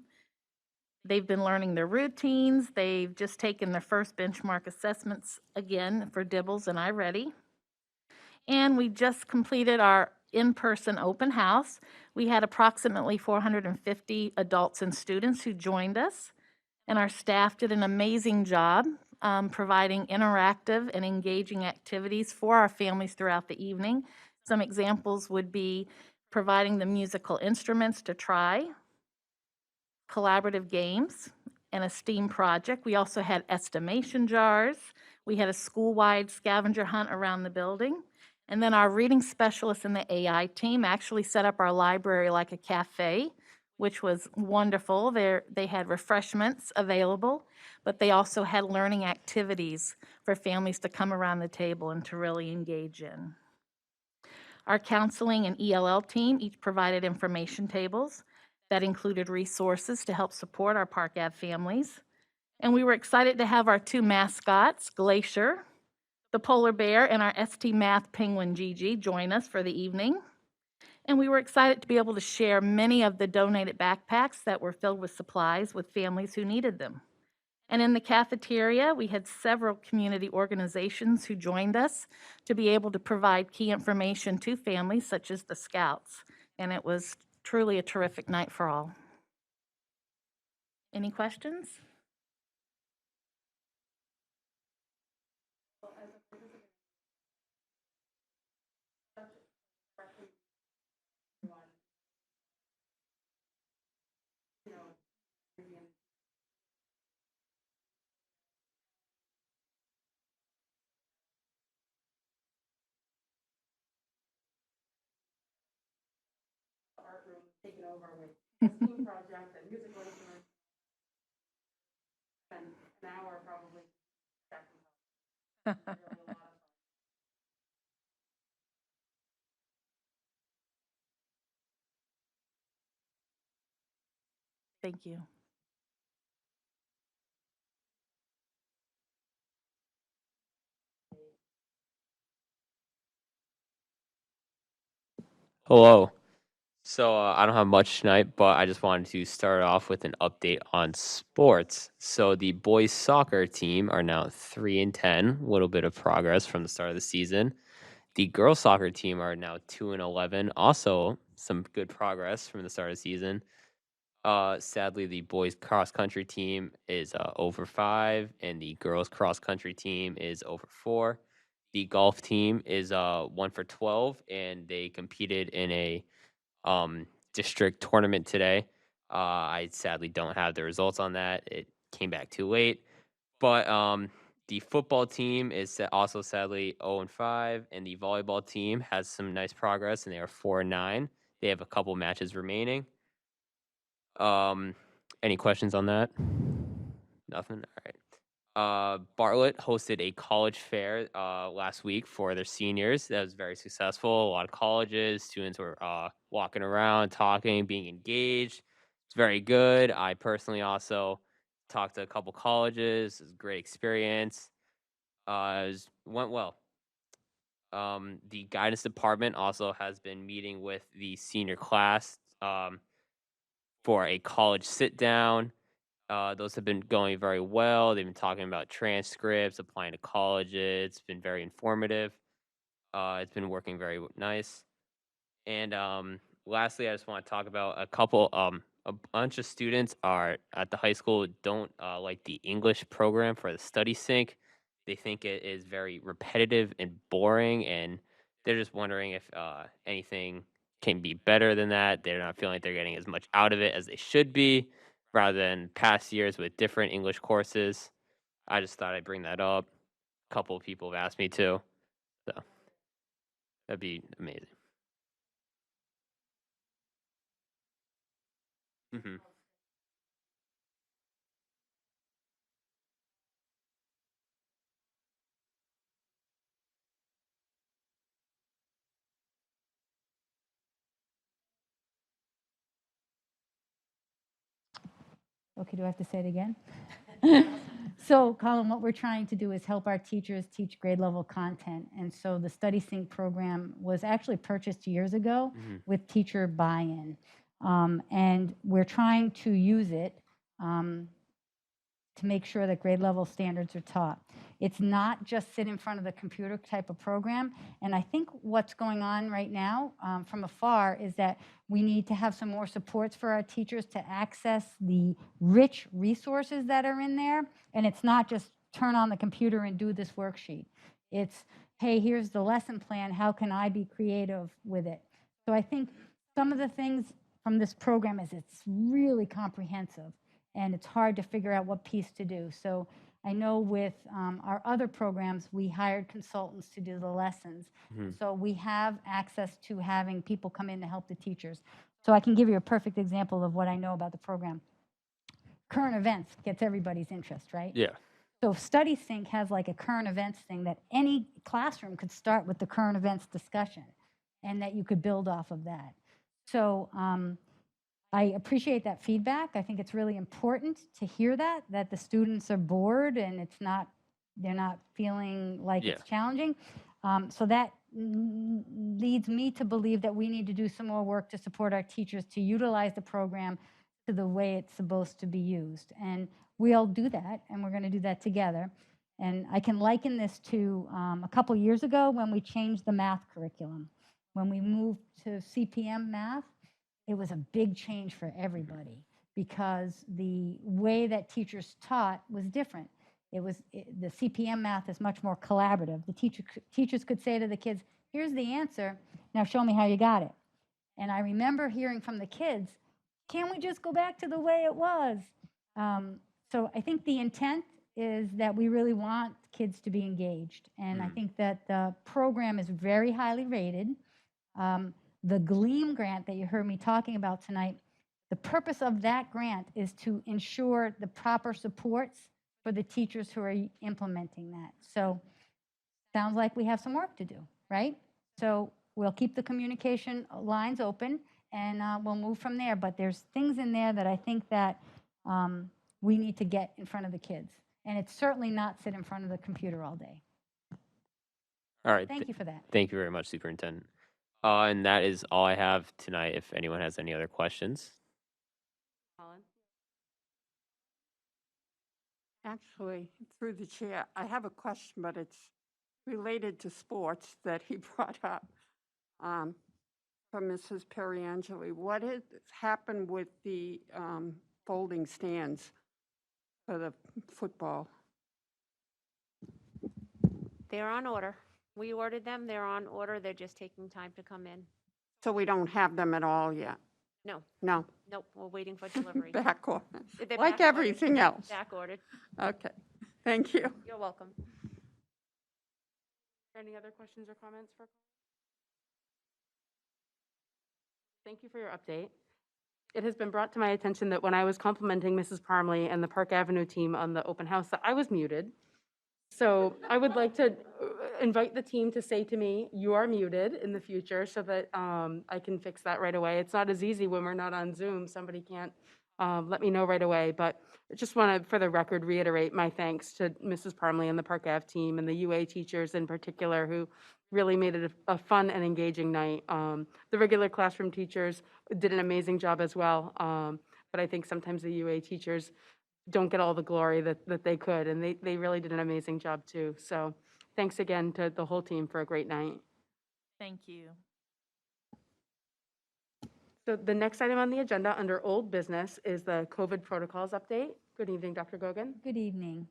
[SPEAKER 4] They've been learning their routines. They've just taken their first benchmark assessments again for DIBELS and iReady. And we just completed our in-person open house. We had approximately 450 adults and students who joined us, and our staff did an amazing job providing interactive and engaging activities for our families throughout the evening. Some examples would be providing the musical instruments to try, collaborative games, and a STEAM project. We also had estimation jars. We had a school-wide scavenger hunt around the building. And then our reading specialists in the AI team actually set up our library like a cafe, which was wonderful. They had refreshments available, but they also had learning activities for families to come around the table and to really engage in. Our counseling and ELL team each provided information tables that included resources to help support our Park Ave families. And we were excited to have our two mascots, Glacier, the polar bear, and our ST Math penguin, Gigi, join us for the evening. And we were excited to be able to share many of the donated backpacks that were filled with supplies with families who needed them. And in the cafeteria, we had several community organizations who joined us to be able to provide key information to families, such as the Scouts. And it was truly a terrific night for all. Any questions?
[SPEAKER 1] Art room taken over with a STEAM project and musical instruments. And an hour probably. Really a lot of fun.
[SPEAKER 4] Thank you.
[SPEAKER 6] Hello. So I don't have much tonight, but I just wanted to start off with an update on sports. So the boys soccer team are now 3-10, a little bit of progress from the start of the season. The girls soccer team are now 2-11, also some good progress from the start of the season. Sadly, the boys cross country team is 0-5, and the girls cross country team is 0-4. The golf team is 1-12, and they competed in a district tournament today. I sadly don't have the results on that. It came back too late. But the football team is also sadly 0-5, and the volleyball team has some nice progress, and they are 4-9. They have a couple matches remaining. Any questions on that? Nothing? All right. Bartlett hosted a college fair last week for their seniors. That was very successful. A lot of colleges, students were walking around, talking, being engaged. It's very good. I personally also talked to a couple colleges. It was a great experience. Went well. The guidance department also has been meeting with the senior class for a college sit down. Those have been going very well. They've been talking about transcripts, applying to colleges. It's been very informative. It's been working very nice. And lastly, I just want to talk about a bunch of students are at the high school don't like the English program for the study sync. They think it is very repetitive and boring, and they're just wondering if anything can be better than that. They're not feeling like they're getting as much out of it as they should be, rather than past years with different English courses. I just thought I'd bring that up. A couple of people have asked me to, so that'd be amazing. hmm
[SPEAKER 3] Okay, do I have to say it again? So, Colin, what we're trying to do is help our teachers teach grade level content. And so the Study Sync program was actually purchased years ago with teacher buy-in. And we're trying to use it to make sure that grade level standards are taught. It's not just sit in front of the computer type of program. And I think what's going on right now from afar is that we need to have some more supports for our teachers to access the rich resources that are in there. And it's not just turn on the computer and do this worksheet. It's, hey, here's the lesson plan. How can I be creative with it? So I think some of the things from this program is it's really comprehensive, and it's hard to figure out what piece to do. So I know with our other programs, we hired consultants to do the lessons. So we have access to having people come in to help the teachers. So I can give you a perfect example of what I know about the program. Current events gets everybody's interest, right?
[SPEAKER 6] Yeah.
[SPEAKER 3] So Study Sync has like a current events thing that any classroom could start with the current events discussion, and that you could build off of that. So I appreciate that feedback. I think it's really important to hear that the students are bored and they're not feeling like it's challenging. So that leads me to believe that we need to do some more work to support our teachers to utilize the program to the way it's supposed to be used. And we'll do that, and we're going to do that together. And I can liken this to a couple years ago when we changed the math curriculum. When we moved to CPM math, it was a big change for everybody because the way that teachers taught was different. The CPM math is much more collaborative. The teachers could say to the kids, here's the answer, now show me how you got it. And I remember hearing from the kids, can't we just go back to the way it was? So I think the intent is that we really want kids to be engaged. And I think that the program is very highly rated. The GLEAM grant that you heard me talking about tonight, the purpose of that grant is to ensure the proper supports for the teachers who are implementing that. So sounds like we have some work to do, right? So we'll keep the communication lines open, and we'll move from there. But there's things in there that I think that we need to get in front of the kids. And it's certainly not sit in front of the computer all day.
[SPEAKER 6] All right.
[SPEAKER 3] Thank you for that.
[SPEAKER 6] Thank you very much, Superintendent. And that is all I have tonight. If anyone has any other questions.
[SPEAKER 1] Colin?
[SPEAKER 7] Actually, through the chair, I have a question, but it's related to sports that he brought up. From for Mrs. Perriangeli. What has happened with the folding stands for the football?
[SPEAKER 5] They're on order. We ordered them, they're on order, they're just taking time to come in.
[SPEAKER 7] So we don't have them at all yet?
[SPEAKER 5] No,
[SPEAKER 7] No,
[SPEAKER 5] nope, we're waiting for delivery.
[SPEAKER 7] back order,
[SPEAKER 5] They're
[SPEAKER 7] like
[SPEAKER 5] back ordered.
[SPEAKER 7] everything else.
[SPEAKER 5] Back ordered.
[SPEAKER 7] Okay, thank you.
[SPEAKER 5] You're welcome.
[SPEAKER 1] Any other questions or comments for? Thank you for your update. It has been brought to my attention that when I was complimenting Mrs. Parmley and the Park Avenue team on the open house, that I was muted. So I would like to invite the team to say to me, "You are muted," in the future, so that I can fix that right away. It's not as easy when we're not on Zoom. Somebody can't let me know right away. But I just want to, for the record, reiterate my thanks to Mrs. Parmley and the Park Ave team and the UA teachers in particular, who really made it a fun and engaging night. The regular classroom teachers did an amazing job as well. But I think sometimes the UA teachers don't get all the glory that they could, and they really did an amazing job too. So thanks again to the whole team for a great night.
[SPEAKER 4] Thank you.
[SPEAKER 1] So the next item on the agenda under old business is the COVID protocols update. Good evening, Dr. Gogan.
[SPEAKER 3] Good evening.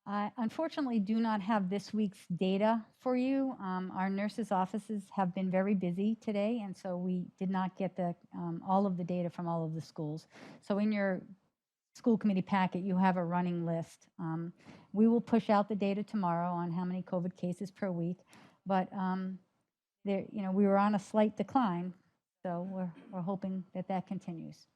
[SPEAKER 3] I unfortunately do not have this week's data for you. Our nurses' offices have been very busy today, and so we did not get all of the data from all of the schools. So in your school committee packet, you have a running list. We will push out the data tomorrow on how many COVID cases per week, but we were on a slight decline, so we're hoping that continues.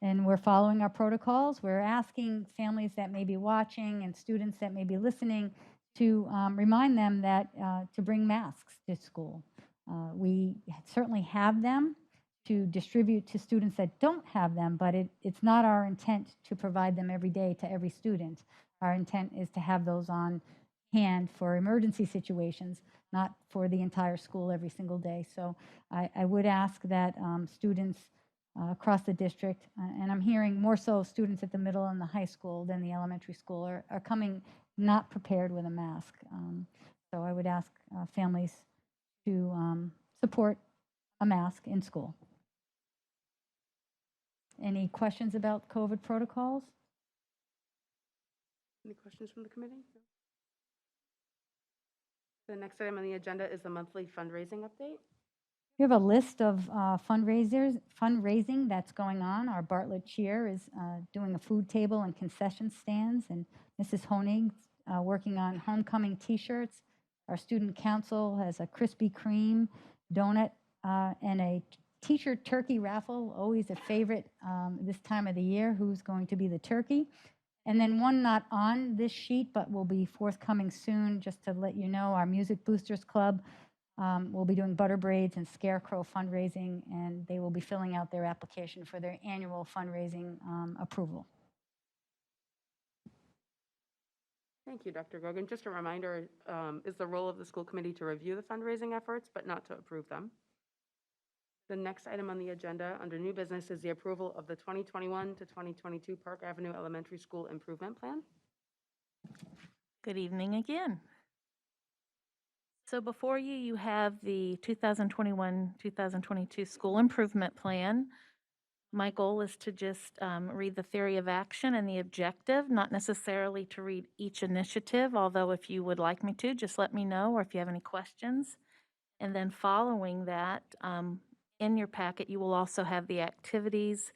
[SPEAKER 3] And we're following our protocols. We're asking families that may be watching and students that may be listening to remind them that to bring masks to school. We certainly have them to distribute to students that don't have them, but it's not our intent to provide them every day to every student. Our intent is to have those on hand for emergency situations, not for the entire school every single day. So I would ask that students across the district, and I'm hearing more so students at the middle and the high school than the elementary school, are coming not prepared with a mask. So I would ask families to support a mask in school. Any questions about COVID protocols?
[SPEAKER 1] Any questions from the committee? The next item on the agenda is the monthly fundraising update.
[SPEAKER 3] We have a list of fundraising that's going on. Our Bartlett Cheer is doing a food table and concession stands, and Mrs. Honig's working on homecoming T-shirts. Our student council has a Krispy Kreme donut and a teacher turkey raffle, always a favorite this time of the year, who's going to be the turkey. And then one not on this sheet, but will be forthcoming soon, just to let you know, our Music Boosters Club will be doing butter braids and scarecrow fundraising, and they will be filling out their application for their annual fundraising approval.
[SPEAKER 1] Thank you, Dr. Gogan. Just a reminder, is the role of the school committee to review the fundraising efforts, but not to approve them. The next item on the agenda under new business is the approval of the 2021 to 2022 Park Avenue Elementary School Improvement Plan.
[SPEAKER 4] Good evening again. So before you, you have the 2021-2022 School Improvement Plan. My goal is to just read the theory of action and the objective, not necessarily to read each initiative, although if you would like me to, just let me know, or if you have any questions. And then following that, in your packet, you will also have the activities,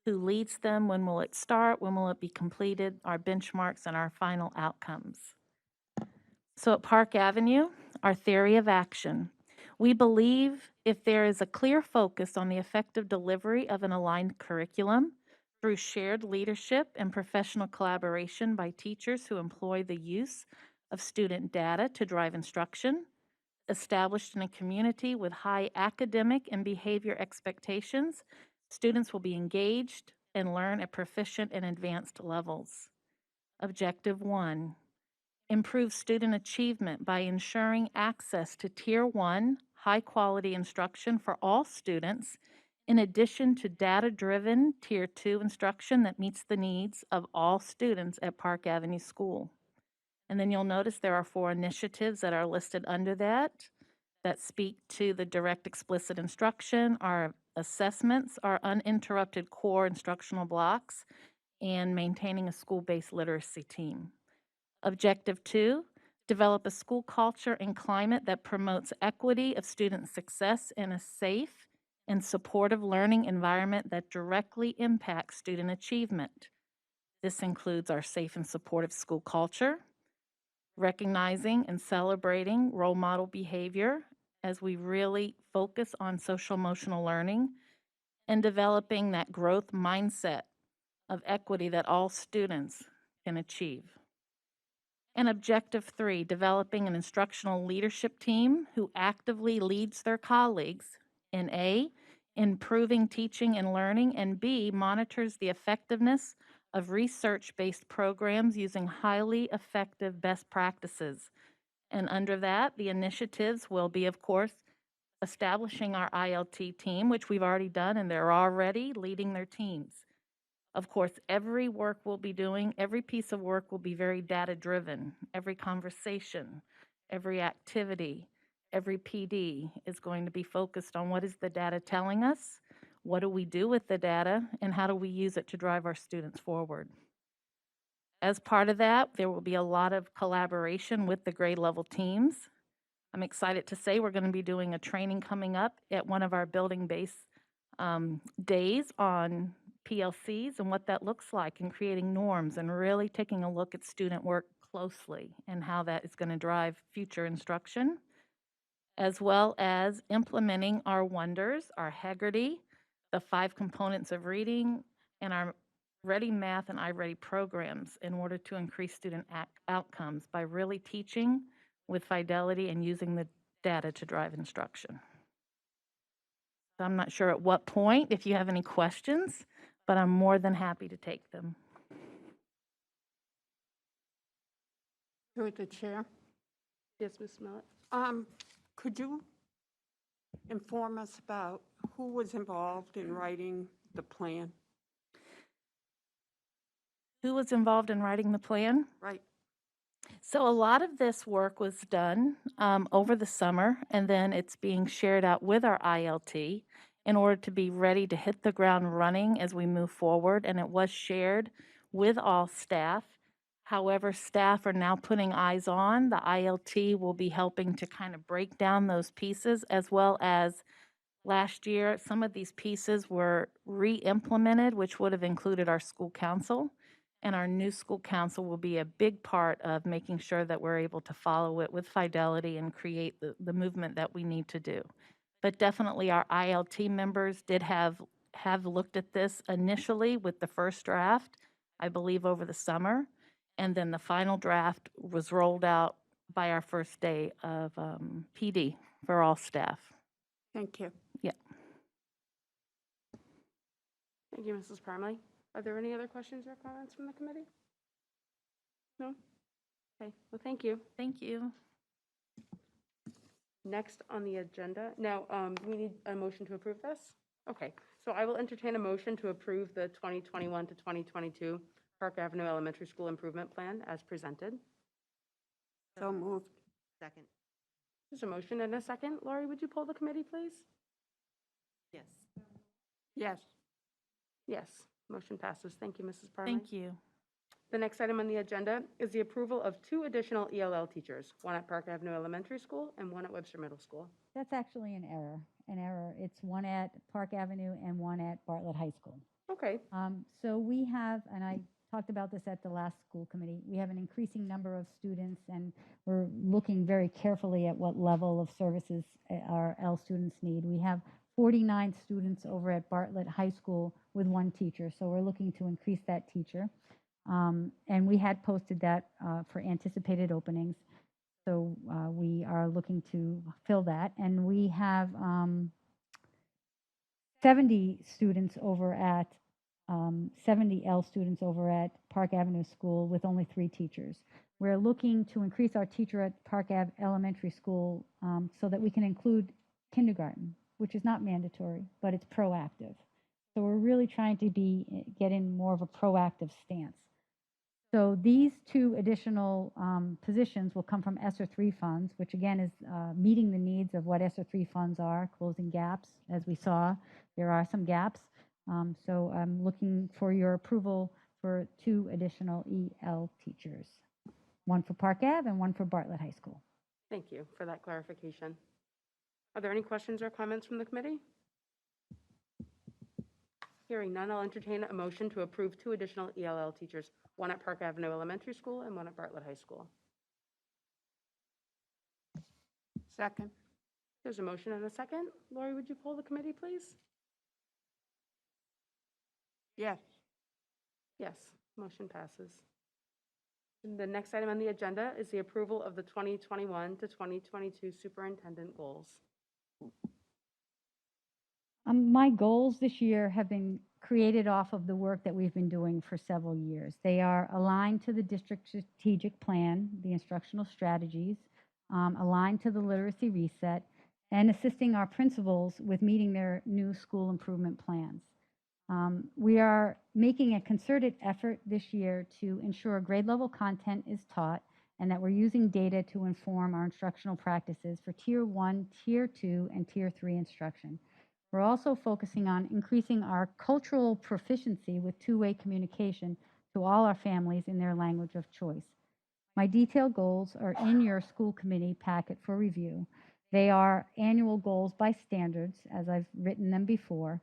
[SPEAKER 4] who leads them, when will it start, when will it be completed, our benchmarks, and our final outcomes. So at Park Avenue, our theory of action. We believe if there is a clear focus on the effective delivery of an aligned curriculum through shared leadership and professional collaboration by teachers who employ the use of student data to drive instruction, established in a community with high academic and behavior expectations, students will be engaged and learn at proficient and advanced levels. Objective 1. Improve student achievement by ensuring access to Tier 1 high-quality instruction for all students, in addition to data-driven Tier 2 instruction that meets the needs of all students at Park Avenue School. And then you'll notice there are 4 initiatives that are listed under that that speak to the direct explicit instruction, our assessments, our uninterrupted core instructional blocks, and maintaining a school-based literacy team. Objective 2, develop a school culture and climate that promotes equity of student success in a safe and supportive learning environment that directly impacts student achievement. This includes our safe and supportive school culture, recognizing and celebrating role model behavior as we really focus on social emotional learning, and developing that growth mindset of equity that all students can achieve. And objective 3, developing an instructional leadership team who actively leads their colleagues in A, improving teaching and learning, and B, monitors the effectiveness of research-based programs using highly effective best practices. And under that, the initiatives will be, of course, establishing our ILT team, which we've already done, and they're already leading their teams. Of course, every work we'll be doing, every piece of work will be very data-driven. Every conversation, every activity, every PD is going to be focused on what is the data telling us, what do we do with the data, and how do we use it to drive our students forward. As part of that, there will be a lot of collaboration with the grade level teams. I'm excited to say we're going to be doing a training coming up at one of our building-based days on PLCs and what that looks like, and creating norms and really taking a look at student work closely and how that is going to drive future instruction, as well as implementing our Wonders, our Haggerty, the 5 components of reading, and our Ready Math and iReady programs in order to increase student outcomes by really teaching with fidelity and using the data to drive instruction. So I'm not sure at what point, if you have any questions, but I'm more than happy to take them.
[SPEAKER 7] Through the chair.
[SPEAKER 1] Yes, Ms. Millett?
[SPEAKER 7] Could you inform us about who was involved in writing the plan?
[SPEAKER 4] Who was involved in writing the plan?
[SPEAKER 7] Right.
[SPEAKER 4] So a lot of this work was done over the summer, and then it's being shared out with our ILT in order to be ready to hit the ground running as we move forward, and it was shared with all staff. However, staff are now putting eyes on. The ILT will be helping to kind of break down those pieces, as well as last year, some of these pieces were re-implemented, which would have included our school council. And our new school council will be a big part of making sure that we're able to follow it with fidelity and create the movement that we need to do. But definitely our ILT members did have looked at this initially with the first draft, I believe over the summer. And then the final draft was rolled out by our first day of PD for all staff.
[SPEAKER 7] Thank you.
[SPEAKER 4] Yeah.
[SPEAKER 1] Thank you, Mrs. Parmley. Are there any other questions or comments from the committee? No? Okay, well, thank you.
[SPEAKER 4] Thank you.
[SPEAKER 1] Next on the agenda, now, we need a motion to approve this? Okay, so I will entertain a motion to approve the 2021 to 2022 Park Avenue Elementary School Improvement Plan as presented.
[SPEAKER 7] So moved.
[SPEAKER 2] Second.
[SPEAKER 1] There's a motion and a second. Lori, would you poll the committee, please?
[SPEAKER 2] Yes.
[SPEAKER 7] Yes.
[SPEAKER 1] Yes, motion passes. Thank you, Mrs. Parmley.
[SPEAKER 4] Thank you.
[SPEAKER 1] The next item on the agenda is the approval of 2 additional ELL teachers, one at Park Avenue Elementary School and one at Webster Middle School.
[SPEAKER 3] That's actually an error. It's one at Park Avenue and one at Bartlett High School.
[SPEAKER 1] Okay,
[SPEAKER 3] So we have, and I talked about this at the last school committee, we have an increasing number of students, and we're looking very carefully at what level of services our L students need. We have 49 students over at Bartlett High School with 1 teacher, so we're looking to increase that teacher. And we had posted that for anticipated openings. So we are looking to fill that. And we have 70 students over at, 70 L students over at Park Avenue School with only 3 teachers. We're looking to increase our teacher at Park Ave Elementary School so that we can include kindergarten, which is not mandatory, but it's proactive. So we're really trying to get in more of a proactive stance. So these two additional positions will come from ESSER 3 funds, which again is meeting the needs of what ESSER 3 funds are, closing gaps. As we saw, there are some gaps. So I'm looking for your approval for 2 additional EL teachers, one for Park Ave and one for Bartlett High School.
[SPEAKER 1] Thank you for that clarification. Are there any questions or comments from the committee? Hearing none, I'll entertain a motion to approve 2 additional ELL teachers, one at Park Avenue Elementary School and one at Bartlett High School.
[SPEAKER 7] Second.
[SPEAKER 1] There's a motion and a second. Lori, would you poll the committee, please?
[SPEAKER 7] Yes.
[SPEAKER 1] Yes, motion passes. And the next item on the agenda is the approval of the 2021 to 2022 superintendent goals.
[SPEAKER 3] My goals this year have been created off of the work that we've been doing for several years. They are aligned to the district strategic plan, the instructional strategies, aligned to the literacy reset, and assisting our principals with meeting their new school improvement plans. We are making a concerted effort this year to ensure grade level content is taught and that we're using data to inform our instructional practices for Tier 1, Tier 2, and Tier 3 instruction. We're also focusing on increasing our cultural proficiency with two-way communication to all our families in their language of choice. My detailed goals are in your school committee packet for review. They are annual goals by standards, as I've written them before.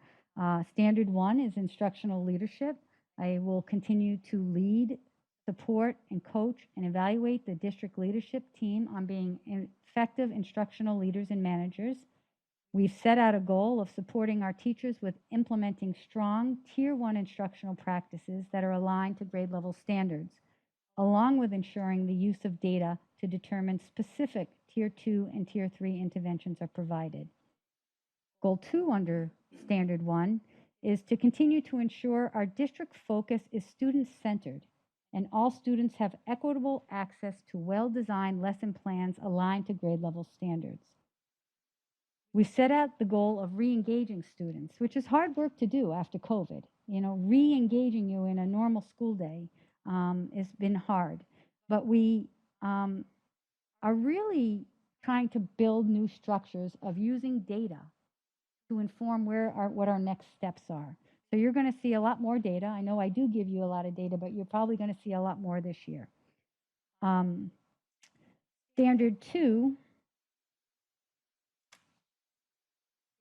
[SPEAKER 3] Standard 1 is instructional leadership. I will continue to lead, support, and coach and evaluate the district leadership team on being effective instructional leaders and managers. We've set out a goal of supporting our teachers with implementing strong Tier 1 instructional practices that are aligned to grade level standards, along with ensuring the use of data to determine specific Tier 2 and Tier 3 interventions are provided. Goal 2 under Standard 1 is to continue to ensure our district focus is student-centered and all students have equitable access to well-designed lesson plans aligned to grade level standards. We set out the goal of re-engaging students, which is hard work to do after COVID. You know, re-engaging you in a normal school day has been hard. But we are really trying to build new structures of using data to inform what our next steps are. So you're going to see a lot more data. I know I do give you a lot of data, but you're probably going to see a lot more this year. Standard 2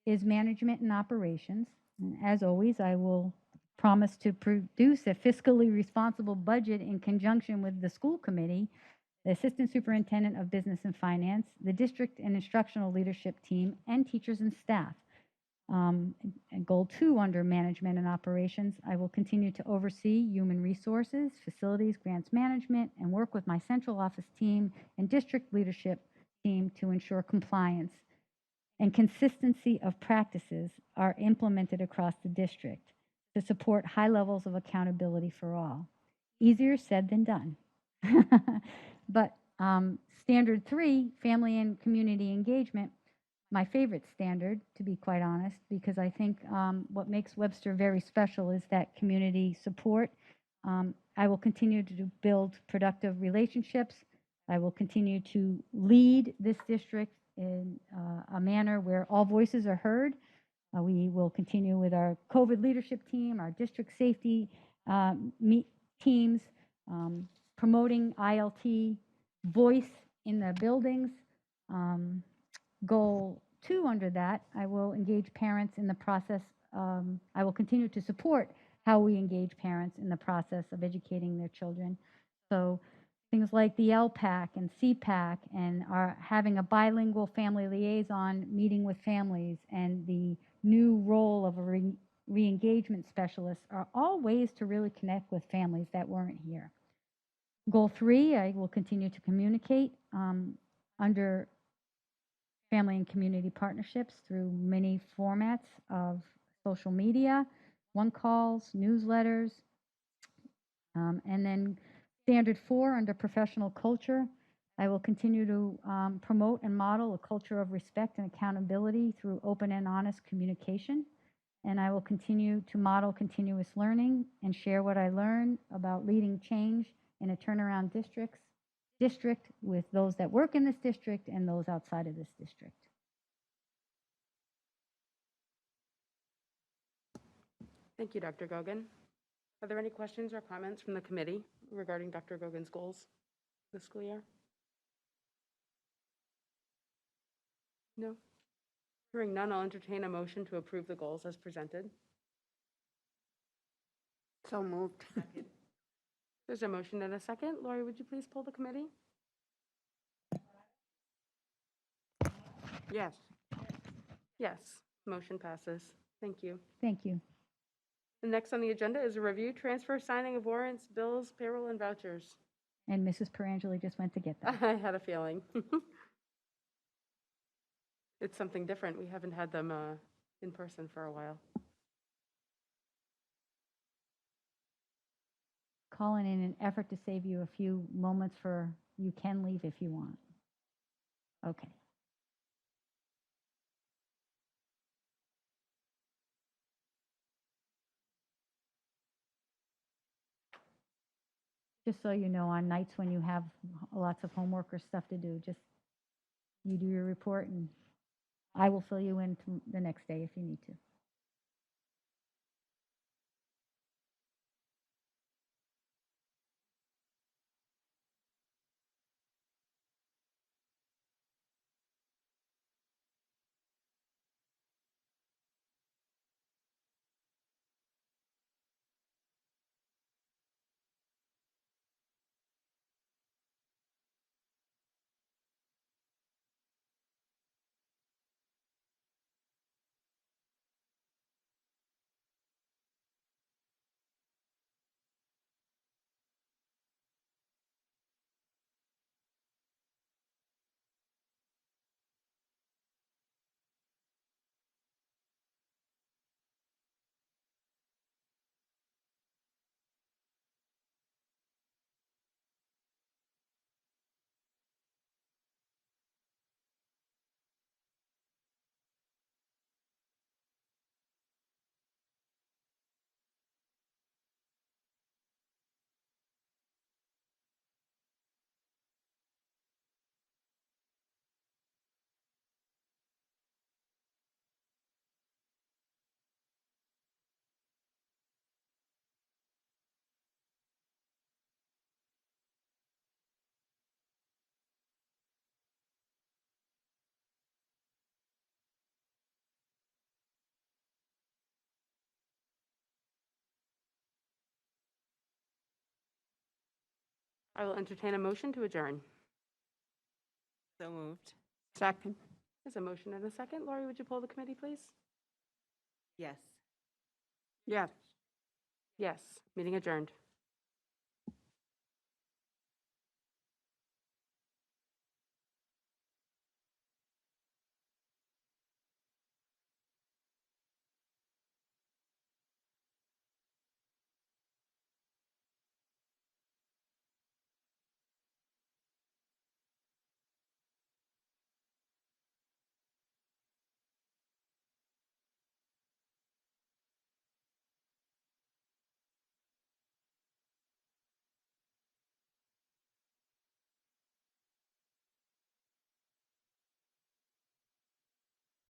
[SPEAKER 3] is management and operations. And as always, I will promise to produce a fiscally responsible budget in conjunction with the school committee, the assistant superintendent of business and finance, the district and instructional leadership team, and teachers and staff. And goal 2 under management and operations, I will continue to oversee human resources, facilities, grants management, and work with my central office team and district leadership team to ensure compliance and consistency of practices are implemented across the district to support high levels of accountability for all. Easier said than done. But Standard 3, family and community engagement, my favorite standard, to be quite honest, because I think what makes Webster very special is that community support. I will continue to build productive relationships. I will continue to lead this district in a manner where all voices are heard. We will continue with our COVID leadership team, our district safety teams, promoting ILT voice in the buildings. Goal 2 under that, I will engage parents in the process. I will continue to support how we engage parents in the process of educating their children. So things like the LPAC and CPAC and having a bilingual family liaison meeting with families and the new role of a re-engagement specialist are all ways to really connect with families that weren't here. Goal 3, I will continue to communicate under family and community partnerships through many formats of social media, one calls, newsletters, and then Standard 4 under professional culture, I will continue to promote and model a culture of respect and accountability through open and honest communication. And I will continue to model continuous learning and share what I learn about leading change in a turnaround district with those that work in this district and those outside of this district.
[SPEAKER 1] Thank you, Dr. Gogan. Are there any questions or comments from the committee regarding Dr. Gogan's goals this school year? No? Hearing none, I'll entertain a motion to approve the goals as presented.
[SPEAKER 7] So moved.
[SPEAKER 1] There's a motion and a second. Lori, would you please poll the committee?
[SPEAKER 7] Yes.
[SPEAKER 1] Yes, motion passes. Thank you.
[SPEAKER 3] Thank you.
[SPEAKER 1] The next on the agenda is a review, transfer, signing of warrants, bills, payroll, and vouchers.
[SPEAKER 3] And Mrs. Perangeli just went to get them.
[SPEAKER 1] I had a feeling. It's something different. We haven't had them in person for a while.
[SPEAKER 3] Calling in an effort to save you a few moments for, you can leave if you want. Okay. Just so you know, on nights when you have lots of homework or stuff to do, just you do your report and I will fill you in the next day if you need to.
[SPEAKER 1] I will entertain a motion to adjourn.
[SPEAKER 2] So moved.
[SPEAKER 7] Second.
[SPEAKER 1] There's a motion and a second. Lori, would you poll the committee, please?
[SPEAKER 2] Yes.
[SPEAKER 7] Yes.
[SPEAKER 1] Yes, meeting adjourned.